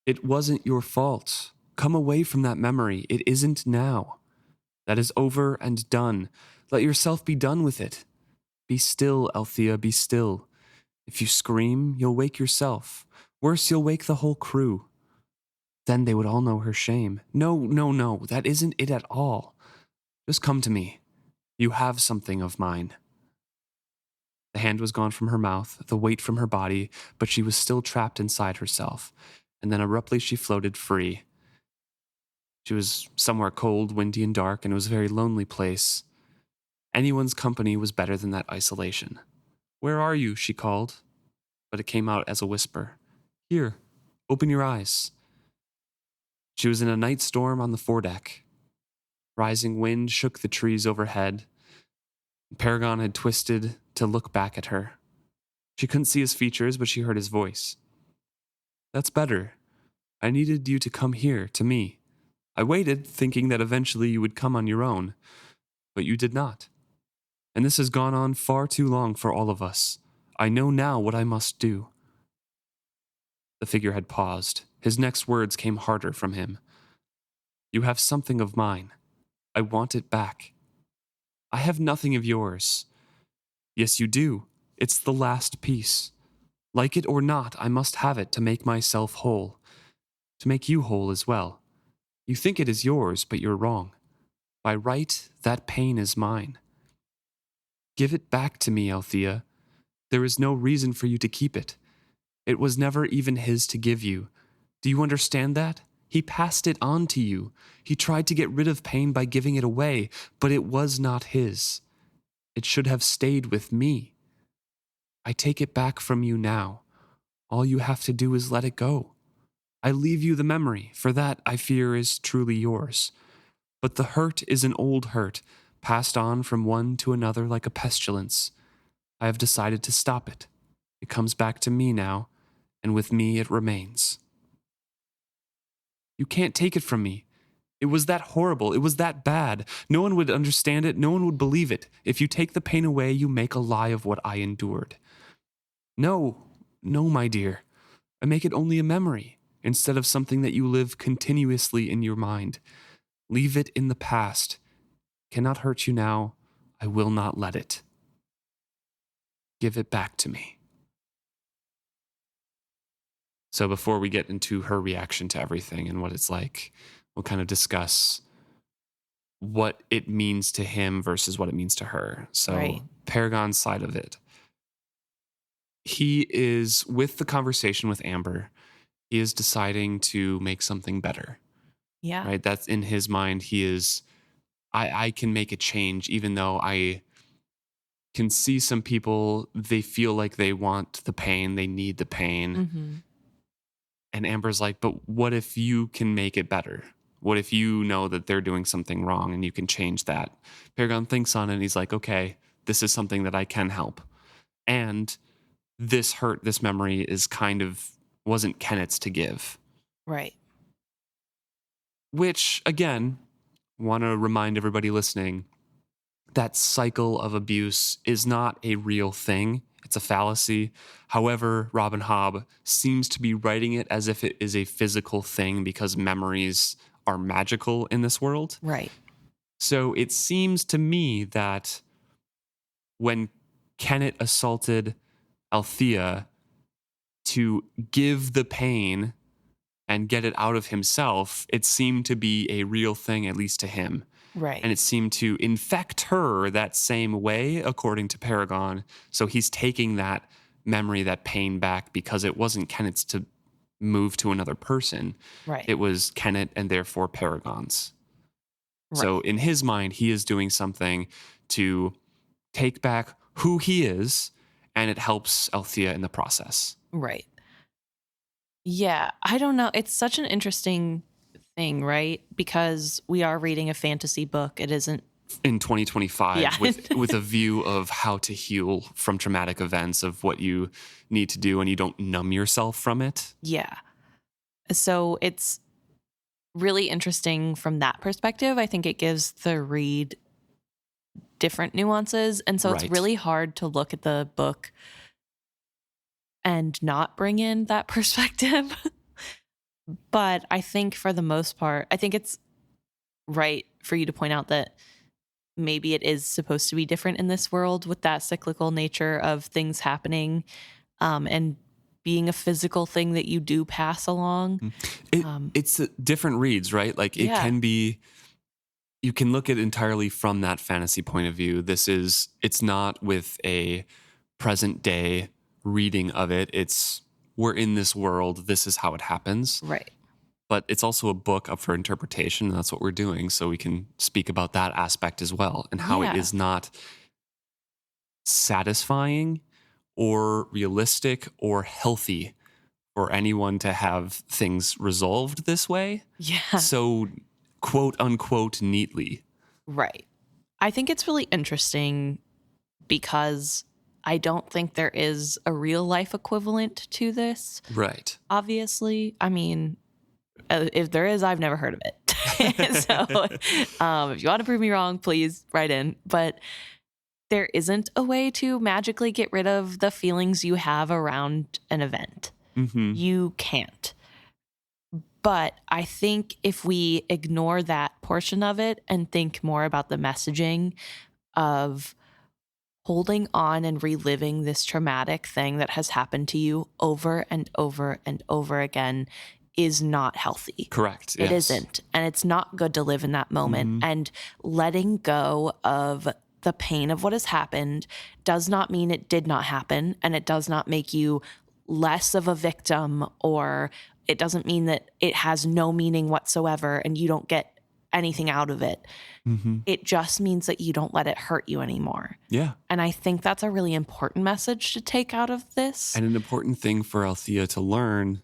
It wasn't your fault. Come away from that memory. It isn't now. That is over and done. Let yourself be done with it. Be still, Althea, be still. If you scream, you'll wake yourself. Worse, you'll wake the whole crew. Then they would all know her shame. No, that isn't it at all. Just come to me. You have something of mine. The hand was gone from her mouth, the weight from her body, but she was still trapped inside herself, and then abruptly she floated free. She was somewhere cold, windy, and dark, and it was a very lonely place. Anyone's company was better than that isolation. Where are you? She called, but it came out as a whisper. Here, open your eyes. She was in a night storm on the foredeck. Rising wind shook the trees overhead. Paragon had twisted to look back at her. She couldn't see his features, but she heard his voice. That's better. I needed you to come here, to me. I waited, thinking that eventually you would come on your own, but you did not. And this has gone on far too long for all of us. I know now what I must do. The figure had paused. His next words came harder from him. You have something of mine. I want it back. I have nothing of yours. Yes, you do. It's the last piece. Like it or not, I must have it to make myself whole. To make you whole as well. You think it is yours, but you're wrong. By right, that pain is mine. Give it back to me, Althea. There is no reason for you to keep it. It was never even his to give you. Do you understand that? He passed it on to you. He tried to get rid of pain by giving it away, but it was not his. It should have stayed with me. I take it back from you now. All you have to do is let it go. I leave you the memory, for that, I fear, is truly yours. But the hurt is an old hurt, passed on from one to another like a pestilence. I have decided to stop it. It comes back to me now, and with me it remains. You can't take it from me. It was that horrible. It was that bad. No one would understand it. No one would believe it. If you take the pain away, you make a lie of what I endured. No, my dear. I make it only a memory, instead of something that you live continuously in your mind. Leave it in the past. Cannot hurt you now. I will not let it. Give it back to me. So before we get into her reaction to everything and what it's like, we'll kind of discuss what it means to him versus what it means to her. So Right. Paragon's side of it. He is, with the conversation with Amber, he is deciding to make something better. Yeah. Right? That's in his mind. He is, I can make a change, even though I can see some people, they feel like they want the pain, they need the pain. Mm-hmm. And Amber's like, but what if you can make it better? What if you know that they're doing something wrong and you can change that? Paragon thinks on it and he's like, okay, this is something that I can help. And this hurt, this memory wasn't Kenneth's to give. Right. Which, again, want to remind everybody listening, that cycle of abuse is not a real thing. It's a fallacy. However, Robin Hobb seems to be writing it as if it is a physical thing because memories are magical in this world. Right. So it seems to me that when Kenneth assaulted Althea to give the pain and get it out of himself, it seemed to be a real thing, at least to him. Right. And it seemed to infect her that same way, according to Paragon. So he's taking that memory, that pain back, because it wasn't Kenneth's to move to another person. Right. It was Kenneth and therefore Paragon's. Right. So in his mind, he is doing something to take back who he is, and it helps Althea in the process. Right. Yeah, I don't know. It's such an interesting thing, right? Because we are reading a fantasy book. It isn't in 2025 Yeah. with a view of how to heal from traumatic events, of what you need to do, and you don't numb yourself from it. Yeah. So it's really interesting from that perspective. I think it gives the read different nuances. And so Right. it's really hard to look at the book and not bring in that perspective. But I think for the most part, I think it's right for you to point out that maybe it is supposed to be different in this world with that cyclical nature of things happening and being a physical thing that you do pass along. It's different reads, right? Like it can be, you can look at it entirely from that fantasy point of view. It's not with a present day reading of it. It's, we're in this world. This is how it happens. Right. But it's also a book up for interpretation, and that's what we're doing. So we can speak about that aspect as well, and how it is not satisfying or realistic or healthy for anyone to have things resolved this way. Yeah. So, quote unquote, neatly. Right. I think it's really interesting because I don't think there is a real life equivalent to this. Right. Obviously. I mean, if there is, I've never heard of it. So if you want to prove me wrong, please write in. But there isn't a way to magically get rid of the feelings you have around an event. Mm-hmm. You can't. But I think if we ignore that portion of it and think more about the messaging of holding on and reliving this traumatic thing that has happened to you over and over and over again is not healthy. Correct. It yes. isn't. And it's not good to live in that moment. Mhm. And letting go of the pain of what has happened does not mean it did not happen. And it does not make you less of a victim, or it doesn't mean that it has no meaning whatsoever and you don't get anything out of it. Mm-hmm. It just means that you don't let it hurt you anymore. Yeah. And I think that's a really important message to take out of this. And an important thing for Althea to learn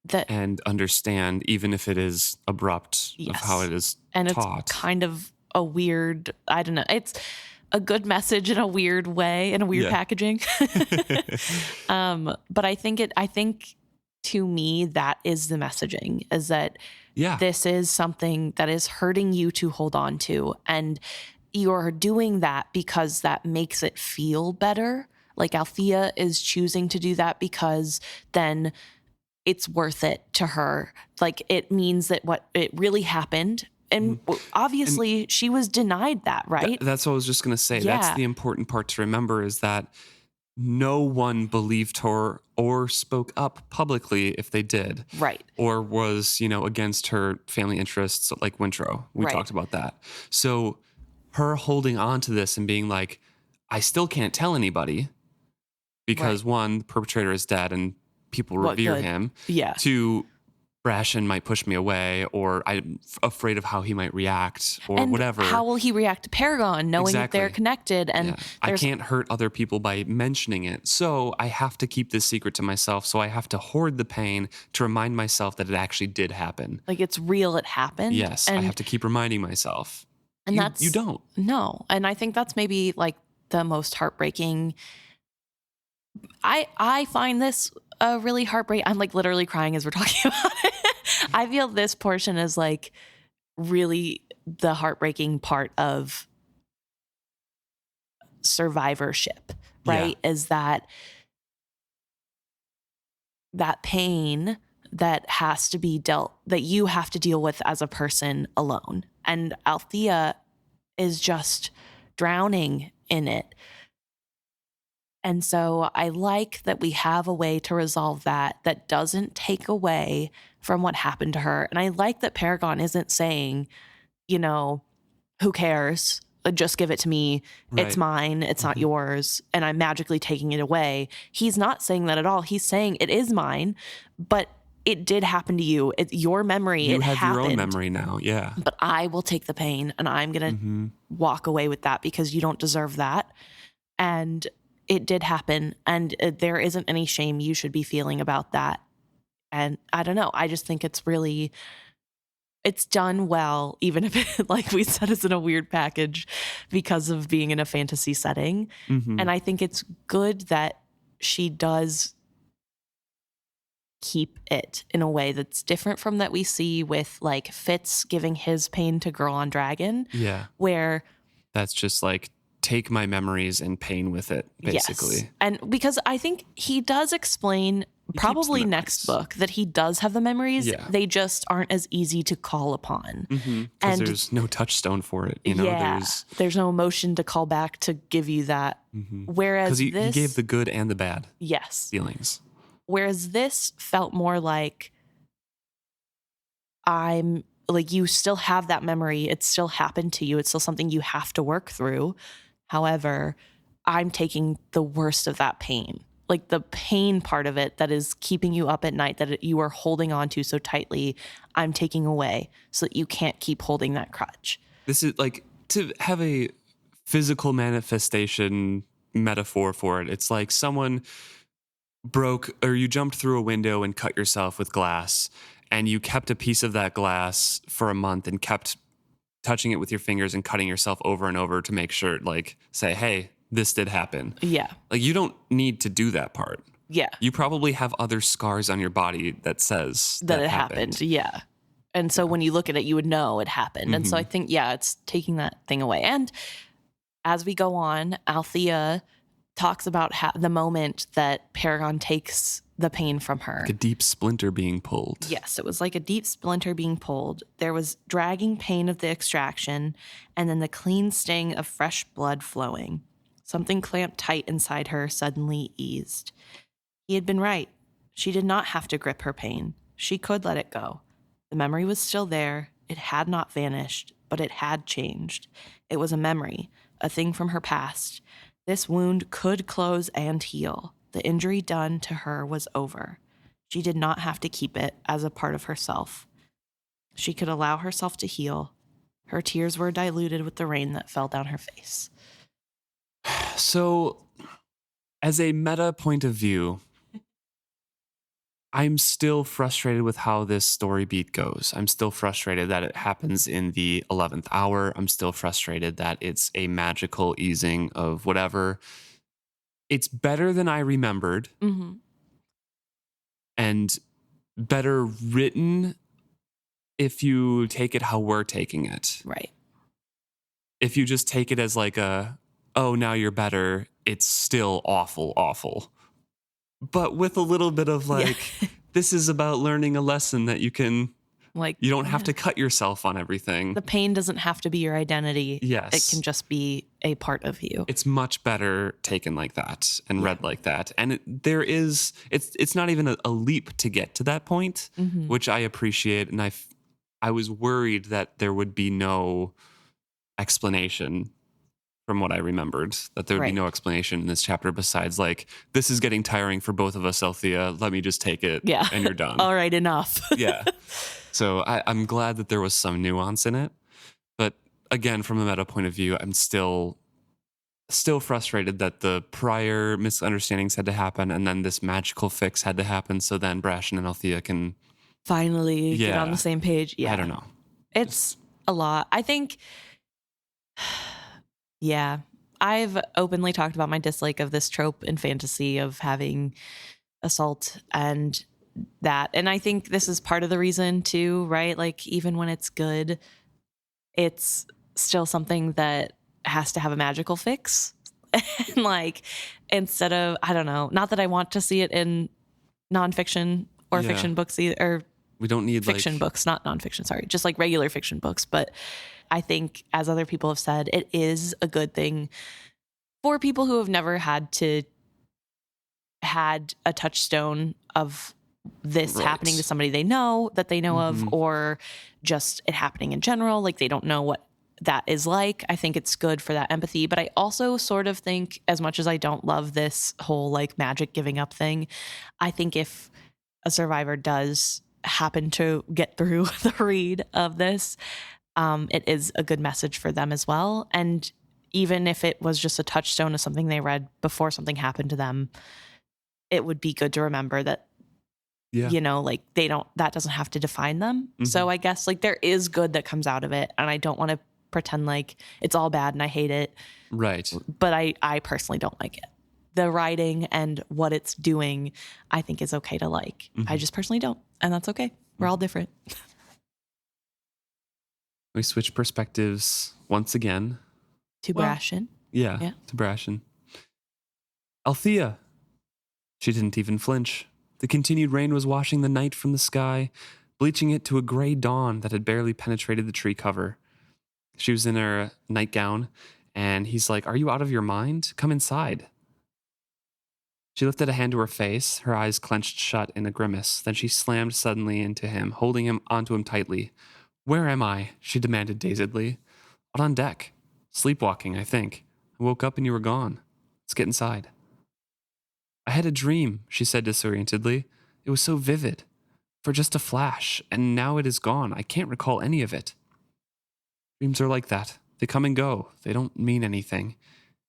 That and understand, even if it is abrupt of Yes. how it is and taught. it's kind of a weird, I don't know, it's a good message in a weird way, in a weird Yeah. packaging. But I think to me, that is the messaging, is that Yeah. this is something that is hurting you to hold on to. And you're doing that because that makes it feel better. Like Althea is choosing to do that because then it's worth it to her. Like it means that what it really happened. And obviously she was denied that, right? That's what I was just going to say. Yeah. That's the important part to remember, is that no one believed her or spoke up publicly if they did. Right. Or was, against her family interests, like Wintrow. We Right. talked about that. So her holding on to this and being like, I still can't tell anybody because one, the perpetrator is dead and people What revere good? him. Yeah. Two, Brashen might push me away, or I'm afraid of how he might react, or And whatever. how will he react to Paragon knowing that they're Exactly. connected? And Yeah. I there's can't hurt other people by mentioning it. So I have to keep this secret to myself. So I have to hoard the pain to remind myself that it actually did happen. like it's real, it happened. Yes, and I have to keep reminding myself. And You don't. No. And I think that's maybe like the most heartbreaking. I find this really heartbreaking. I'm like literally crying as we're talking about it. I feel this portion is like really the heartbreaking part of survivorship, right? Is that pain that has to be that you have to deal with as a person alone. And Althea is just drowning in it. And so I like that we have a way to resolve that doesn't take away from what happened to her. And I like that Paragon isn't saying, who cares? Just give it to me. It's Right. mine. It's not yours. And I'm magically taking it away. He's not saying that at all. He's saying it is mine, but it did happen to you. It's your memory. You it have happened. your own memory now. Yeah. But I will take the pain and I'm going to walk away with that because you don't deserve that. And it did happen. And there isn't any shame you should be feeling about that. And I don't know. I just think it's done well, even if it, like we said, is in a weird package because of being in a fantasy setting. Mhm. And I think it's good that she does keep it in a way that's different from that we see with like Fitz giving his pain to Girl on Dragon, Yeah. where That's just like, take my memories and pain with it, basically. yes. And because I think he does explain probably the next memories. book that he does have the memories. Yeah. They just aren't as easy to call upon. Because And- there's no touchstone for it. There's no emotion to call back to give you that. Whereas Because he this, gave the good and the bad yes. feelings. Whereas this felt more like I'm like, you still have that memory. It still happened to you. It's still something you have to work through. However, I'm taking the worst of that pain, like the pain part of it that is keeping you up at night, that you are holding on to so tightly. I'm taking away so that you can't keep holding that crutch. This is like, to have a physical manifestation metaphor for it. It's like someone you jumped through a window and cut yourself with glass, and you kept a piece of that glass for a month and kept touching it with your fingers and cutting yourself over and over to make sure, like, say, hey, this did happen. Yeah. Like, you don't need to do that part. Yeah. You probably have other scars on your body that says that it happened. Yeah. And so when you look at it, you would know it happened. And so I think, it's taking that thing away. And as we go on, Althea talks about the moment that Paragon takes the pain from her. Like a deep splinter being pulled. Yes, it was like a deep splinter being pulled. There was dragging pain of the extraction, and then the clean sting of fresh blood flowing. Something clamped tight inside her suddenly eased. He had been right. She did not have to grip her pain. She could let it go. The memory was still there. It had not vanished, but it had changed. It was a memory, a thing from her past. This wound could close and heal. The injury done to her was over. She did not have to keep it as a part of herself. She could allow herself to heal. Her tears were diluted with the rain that fell down her face. So, as a meta point of view, I'm still frustrated with how this story beat goes. I'm still frustrated that it happens in the 11th hour. I'm still frustrated that it's a magical easing of whatever. It's better than I remembered, and better written if you take it how we're taking it. Right. If you just take it as like oh, now you're better, it's still awful, awful. But with a little bit of this is about learning a lesson that you can, you don't have to cut yourself on everything. The pain doesn't have to be your identity. Yes. It can just be a part of you. It's much better taken like that and read like that. And it's not even a leap to get to that point, which I appreciate. And I was worried that there would be no explanation from what I remembered, that there would be no explanation in this chapter besides this is getting tiring for both of us, Althea. Let me just take it and you're done. All right, enough. Yeah. So I'm glad that there was some nuance in it. But again, from a meta point of view, I'm still frustrated that the prior misunderstandings had to happen and then this magical fix had to happen so then Brashen and Althea can finally get on the same page. Yeah. I don't know. It's a lot. I think... Yeah, I've openly talked about my dislike of this trope in fantasy of having assault and that. And I think this is part of the reason too, right? Like, even when it's good, it's still something that has to have a magical fix. And instead of, I don't know, not that I want to see it in nonfiction or fiction books either, or we don't need fiction books, not nonfiction, sorry, just regular fiction books. But I think, as other people have said, it is a good thing for people who have never had a touchstone of this happening to somebody they know, that they know of, or just it happening in general. They don't know what that is like. I think it's good for that empathy. But I also sort of think, as much as I don't love this whole magic giving up thing, I think if a survivor does happen to get through the read of this, it is a good message for them as well. And even if it was just a touchstone of something they read before something happened to them, it would be good to remember that, that doesn't have to define them. So I guess there is good that comes out of it. And I don't want to pretend it's all bad and I hate it. Right. But I personally don't like it. The writing and what it's doing, I think is okay to like. I just personally don't. And that's okay. We're all different. We switch perspectives once again. To Brashen. Yeah, to Brashen. Althea. She didn't even flinch. The continued rain was washing the night from the sky, bleaching it to a gray dawn that had barely penetrated the tree cover. She was in her nightgown, and he's like, "Are you out of your mind? Come inside." She lifted a hand to her face, her eyes clenched shut in a grimace. Then she slammed suddenly into him, holding him onto him tightly. "Where am I?" she demanded dazedly. "Out on deck. Sleepwalking, I think. I woke up and you were gone. Let's get inside." "I had a dream," she said disorientedly. "It was so vivid. For just a flash, and now it is gone. I can't recall any of it." "Dreams are like that. They come and go. They don't mean anything."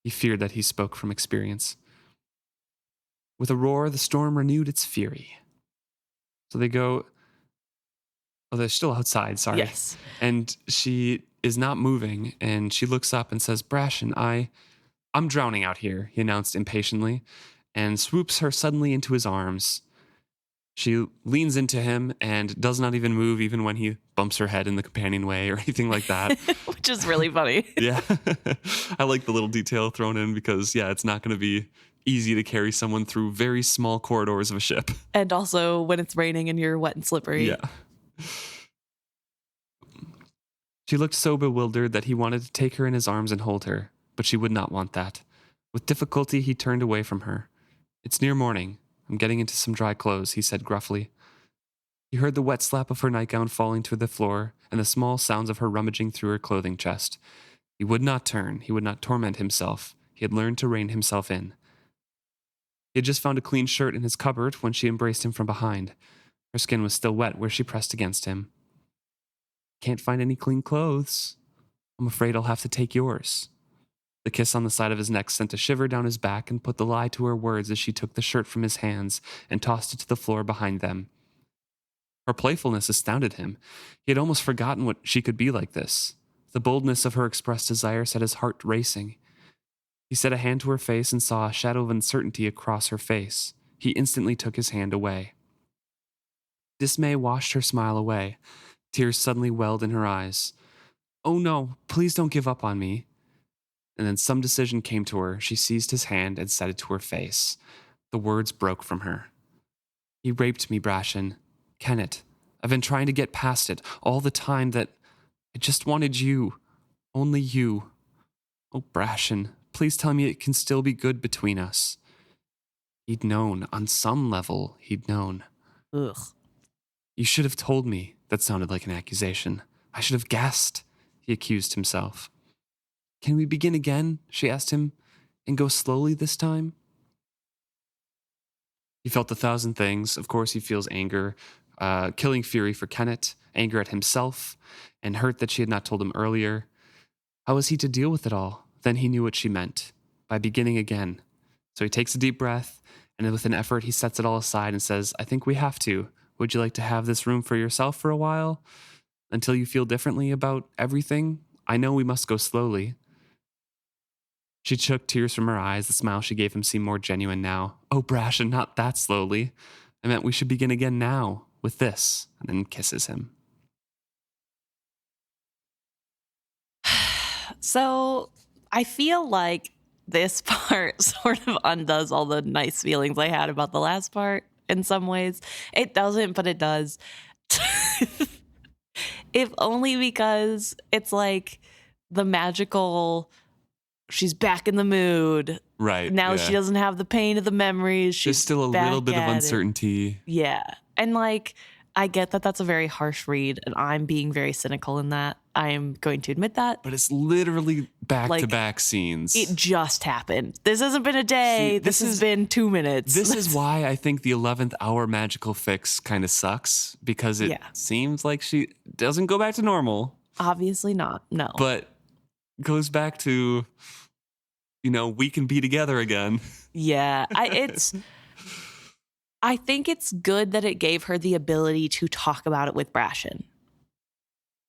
He feared that he spoke from experience. With a roar, the storm renewed its fury. So they go. Oh, they're still outside, sorry. Yes. And she is not moving, and she looks up and says, Brashen, I'm drowning out here, he announced impatiently, and swoops her suddenly into his arms. She leans into him and does not even move, even when he bumps her head in the companionway or anything like that. Which is really funny. Yeah. I like the little detail thrown in because, yeah, it's not going to be easy to carry someone through very small corridors of a ship. And also when it's raining and you're wet and slippery. Yeah. She looked so bewildered that he wanted to take her in his arms and hold her, but she would not want that. With difficulty, he turned away from her. It's near morning. I'm getting into some dry clothes, he said gruffly. He heard the wet slap of her nightgown falling to the floor and the small sounds of her rummaging through her clothing chest. He would not turn. He would not torment himself. He had learned to rein himself in. He had just found a clean shirt in his cupboard when she embraced him from behind. Her skin was still wet where she pressed against him. Can't find any clean clothes. I'm afraid I'll have to take yours. The kiss on the side of his neck sent a shiver down his back and put the lie to her words as she took the shirt from his hands and tossed it to the floor behind them. Her playfulness astounded him. He had almost forgotten what she could be like this. The boldness of her expressed desire set his heart racing. He set a hand to her face and saw a shadow of uncertainty across her face. He instantly took his hand away. Dismay washed her smile away. Tears suddenly welled in her eyes. Oh no, please don't give up on me. And then some decision came to her. She seized his hand and set it to her face. The words broke from her. He raped me, Brashen. Kenneth, I've been trying to get past it all the time that I just wanted you. Only you. Oh, Brashen, please tell me it can still be good between us. He'd known. On some level, he'd known. Ugh. You should have told me. That sounded like an accusation. I should have guessed, he accused himself. Can we begin again, she asked him, and go slowly this time? He felt 1,000 things. Of course, he feels anger, killing fury for Kenneth, anger at himself, and hurt that she had not told him earlier. How was he to deal with it all? Then he knew what she meant, by beginning again. So he takes a deep breath, and with an effort, he sets it all aside and says, I think we have to. Would you like to have this room for yourself for a while? Until you feel differently about everything? I know we must go slowly. She shook tears from her eyes. The smile she gave him seemed more genuine now. Oh, Brashen, not that slowly. I meant we should begin again now, with this, and then kisses him. So I feel like this part sort of undoes all the nice feelings I had about the last part in some ways. It doesn't, but it does. If only because it's like the magical, she's back in the mood. Right. Now she doesn't have the pain of the memories. There's still a little bit of uncertainty. Yeah. And like, I get that that's a very harsh read, and I'm being very cynical in that. I am going to admit that. But it's literally back-to-back scenes. It just happened. This hasn't been a day. See, this has been 2 minutes. This is why I think the 11th hour magical fix kind of sucks, because it seems like she doesn't go back to normal. Obviously not. No. But goes back to, we can be together again. Yeah. I think it's good that it gave her the ability to talk about it with Brashen,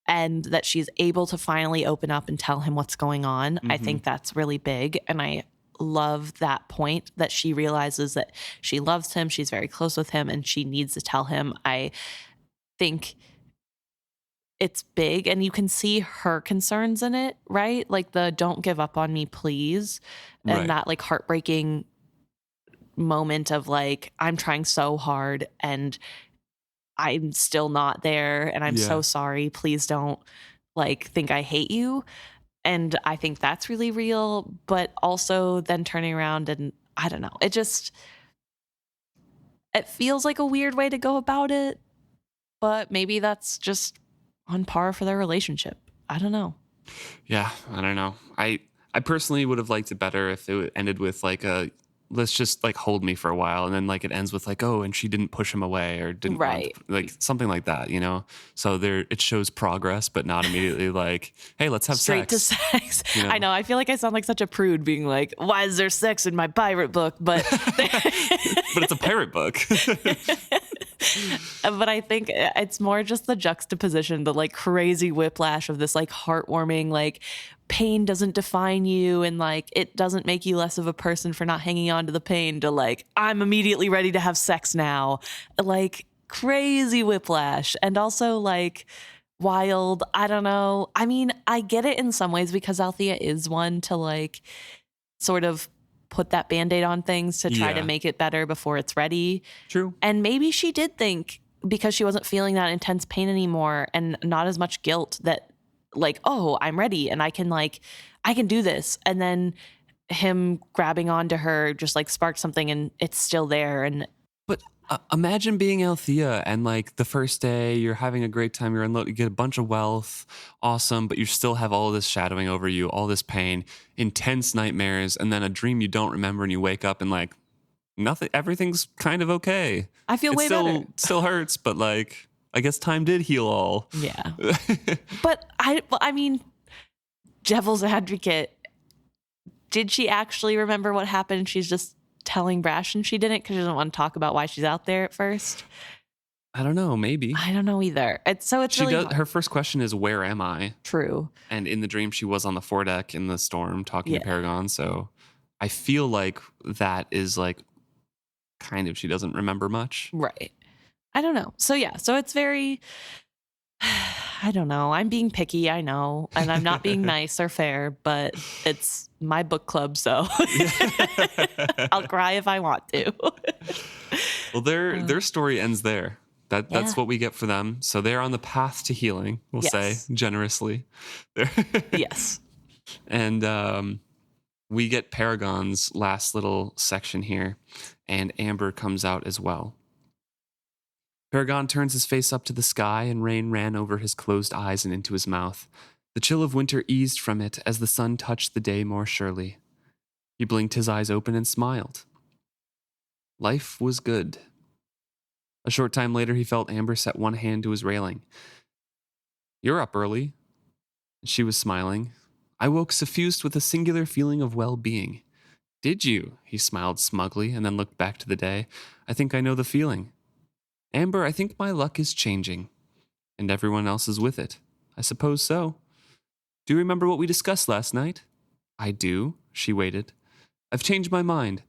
and that she's able to finally open up and tell him what's going on. Mm-hmm. I think that's really big. And I love that point that she realizes that she loves him. She's very close with him and she needs to tell him. I think it's big, and you can see her concerns in it, right? Like the don't give up on me, please. And that like heartbreaking moment of like, I'm trying so hard and I'm still not there, and I'm so sorry. Please don't like think I hate you. And I think that's really real, but also then turning around and I don't know. It feels like a weird way to go about it, but maybe that's just on par for their relationship. I don't know. Yeah, I don't know. I personally would have liked it better if it ended with like a let's just like hold me for a while. And then like it ends with like, oh, and she didn't push him away or didn't want Right. to, like something like that, you know? So there, it shows progress, but not immediately like, hey, let's have Straight sex. to sex. You know? I know. I feel like I sound like such a prude being like, why is there sex in my pirate book? But But it's a pirate book. but I think it's more just the juxtaposition, the like crazy whiplash of this like heartwarming, like pain doesn't define you and like it doesn't make you less of a person for not hanging on to the pain, to like, I'm immediately ready to have sex now. Like crazy whiplash. And also like wild. I don't know. I mean, I get it in some ways because Althea is one to like sort of put that Band-Aid on things to try to make it better before it's ready. True. And maybe she did think, because she wasn't feeling that intense pain anymore and not as much guilt, that like, oh, I'm ready and I can do this. And then him grabbing onto her just like sparked something and it's still there. And But imagine being Althea and like the first day you're having a great time, you get a bunch of wealth, awesome, but you still have all this shadowing over you, all this pain, intense nightmares, and then a dream you don't remember and you wake up and like nothing, everything's kind of okay. I feel way better. Still hurts, but like I guess time did heal all. Yeah. But I mean, devil's advocate, did she actually remember what happened? She's just telling Brashen she didn't because she doesn't want to talk about why she's out there at first. I don't know, maybe. I don't know either. It's really hard. Her first question is, where am I? True. And in the dream she was on the foredeck in the storm talking to Paragon, so I feel like that is like kind of, she doesn't remember much. Right. I don't know. So yeah, so it's very, I don't know. I'm being picky, I know, and I'm not being nice or fair, but it's my book club, so I'll cry if I want to. Well, their story ends there. That's what we get for them. So they're on the path to healing, we'll say generously. Yes. And we get Paragon's last little section here, and Amber comes out as well. Paragon turns his face up to the sky, and rain ran over his closed eyes and into his mouth. The chill of winter eased from it as the sun touched the day more surely. He blinked his eyes open and smiled. Life was good. A short time later, he felt Amber set one hand to his railing. You're up early. She was smiling. I woke suffused with a singular feeling of well-being. Did you? He smiled smugly and then looked back to the day. I think I know the feeling. Amber, I think my luck is changing. And everyone else is with it. I suppose so. Do you remember what we discussed last night? I do. She waited. I've changed my mind.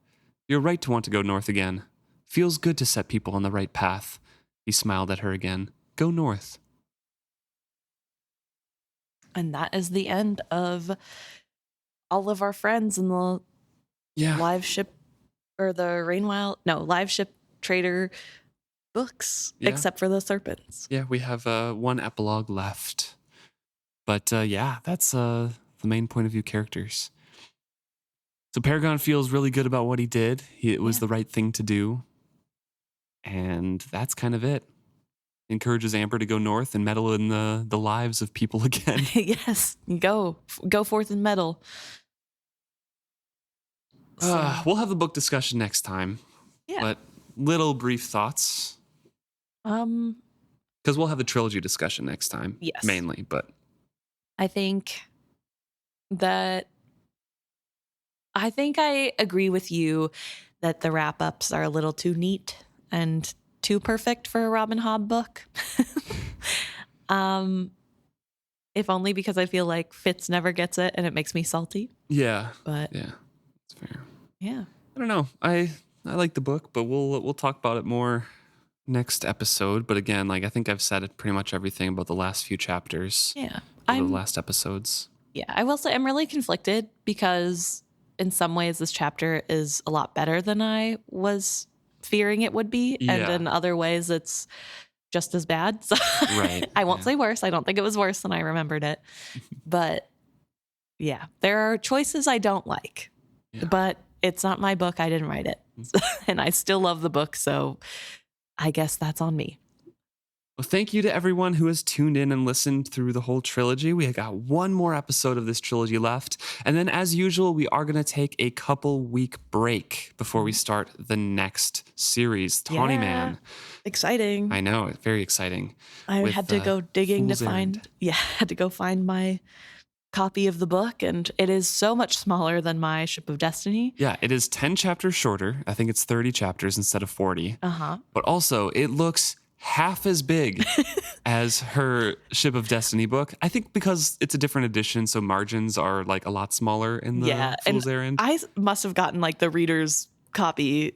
You're right to want to go north again. Feels good to set people on the right path. He smiled at her again. Go north. And that is the end of all of our friends in the Liveship, or the Liveship Trader books, except for the serpents. Yeah, we have one epilogue left. But that's the main point of view characters. So Paragon feels really good about what he did. It was the right thing to do. And that's kind of it. Encourages Amber to go north and meddle in the lives of people again. Yes, go forth and meddle. So. We'll have the book discussion next time. Yeah. But little brief thoughts. Because we'll have the trilogy discussion next time. Yes. Mainly, but. I think I agree with you that the wrap-ups are a little too neat and too perfect for a Robin Hobb book. If only because I feel like Fitz never gets it and it makes me salty. Yeah. But yeah, that's fair. Yeah. I don't know. I like the book, but we'll talk about it more next episode. But again, like I think I've said pretty much everything about the last few chapters. Yeah. The last episodes. Yeah, I will say I'm really conflicted because in some ways this chapter is a lot better than I was fearing it would be. Yeah. And in other ways it's just as bad. So right. I won't say worse. I don't think it was worse than I remembered it. But yeah, there are choices I don't like. Yeah. But it's not my book. I didn't write it. And I still love the book. So I guess that's on me. Well, thank you to everyone who has tuned in and listened through the whole trilogy. We got one more episode of this trilogy left. And then, as usual, we are going to take a couple week break before we start the next series, Tawny Man. Exciting. I know, very exciting. I had to go digging to find, had to go find my copy of the book, and it is so much smaller than my Ship of Destiny. Yeah, it is 10 chapters shorter. I think it's 30 chapters instead of 40. Uh-huh. But also, it looks half as big as her Ship of Destiny book. I think because it's a different edition, so margins are like a lot smaller in the Fool's Errand. I must have gotten like the reader's copy,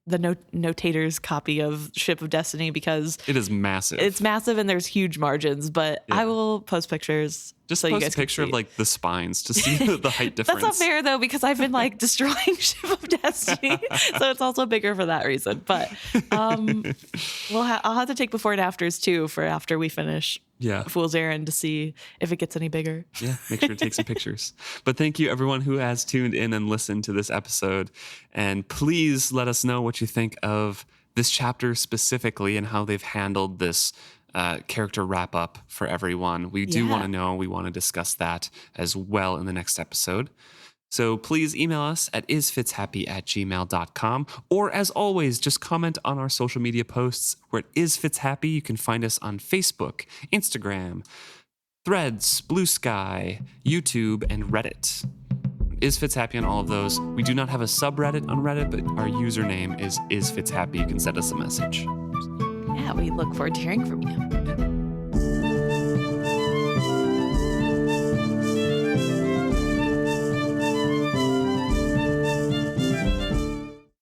the notator's copy of Ship of Destiny, because it is massive. It's massive and there's huge margins, but I will post pictures. Just so post you guys a picture of like the spines to see the height difference. That's not fair though, because I've been like destroying Ship of Destiny, so it's also bigger for that reason. But I'll have to take before and afters too for after we finish Fool's Errand to see if it gets any bigger. Yeah, make sure to take some pictures. But thank you everyone who has tuned in and listened to this episode, and please let us know what you think of this chapter specifically and how they've handled this character wrap up for everyone. We do want to know. We want to discuss that as well in the next episode. So please email us at isfitshappy@gmail.com. Or as always, just comment on our social media posts. We're at isfitshappy. You can find us on Facebook, Instagram, Threads, Blue Sky, YouTube, and Reddit. isfitshappy on all of those. We do not have a subreddit on Reddit, but our username is isfitshappy. You can send us a message. Yeah, we look forward to hearing from you.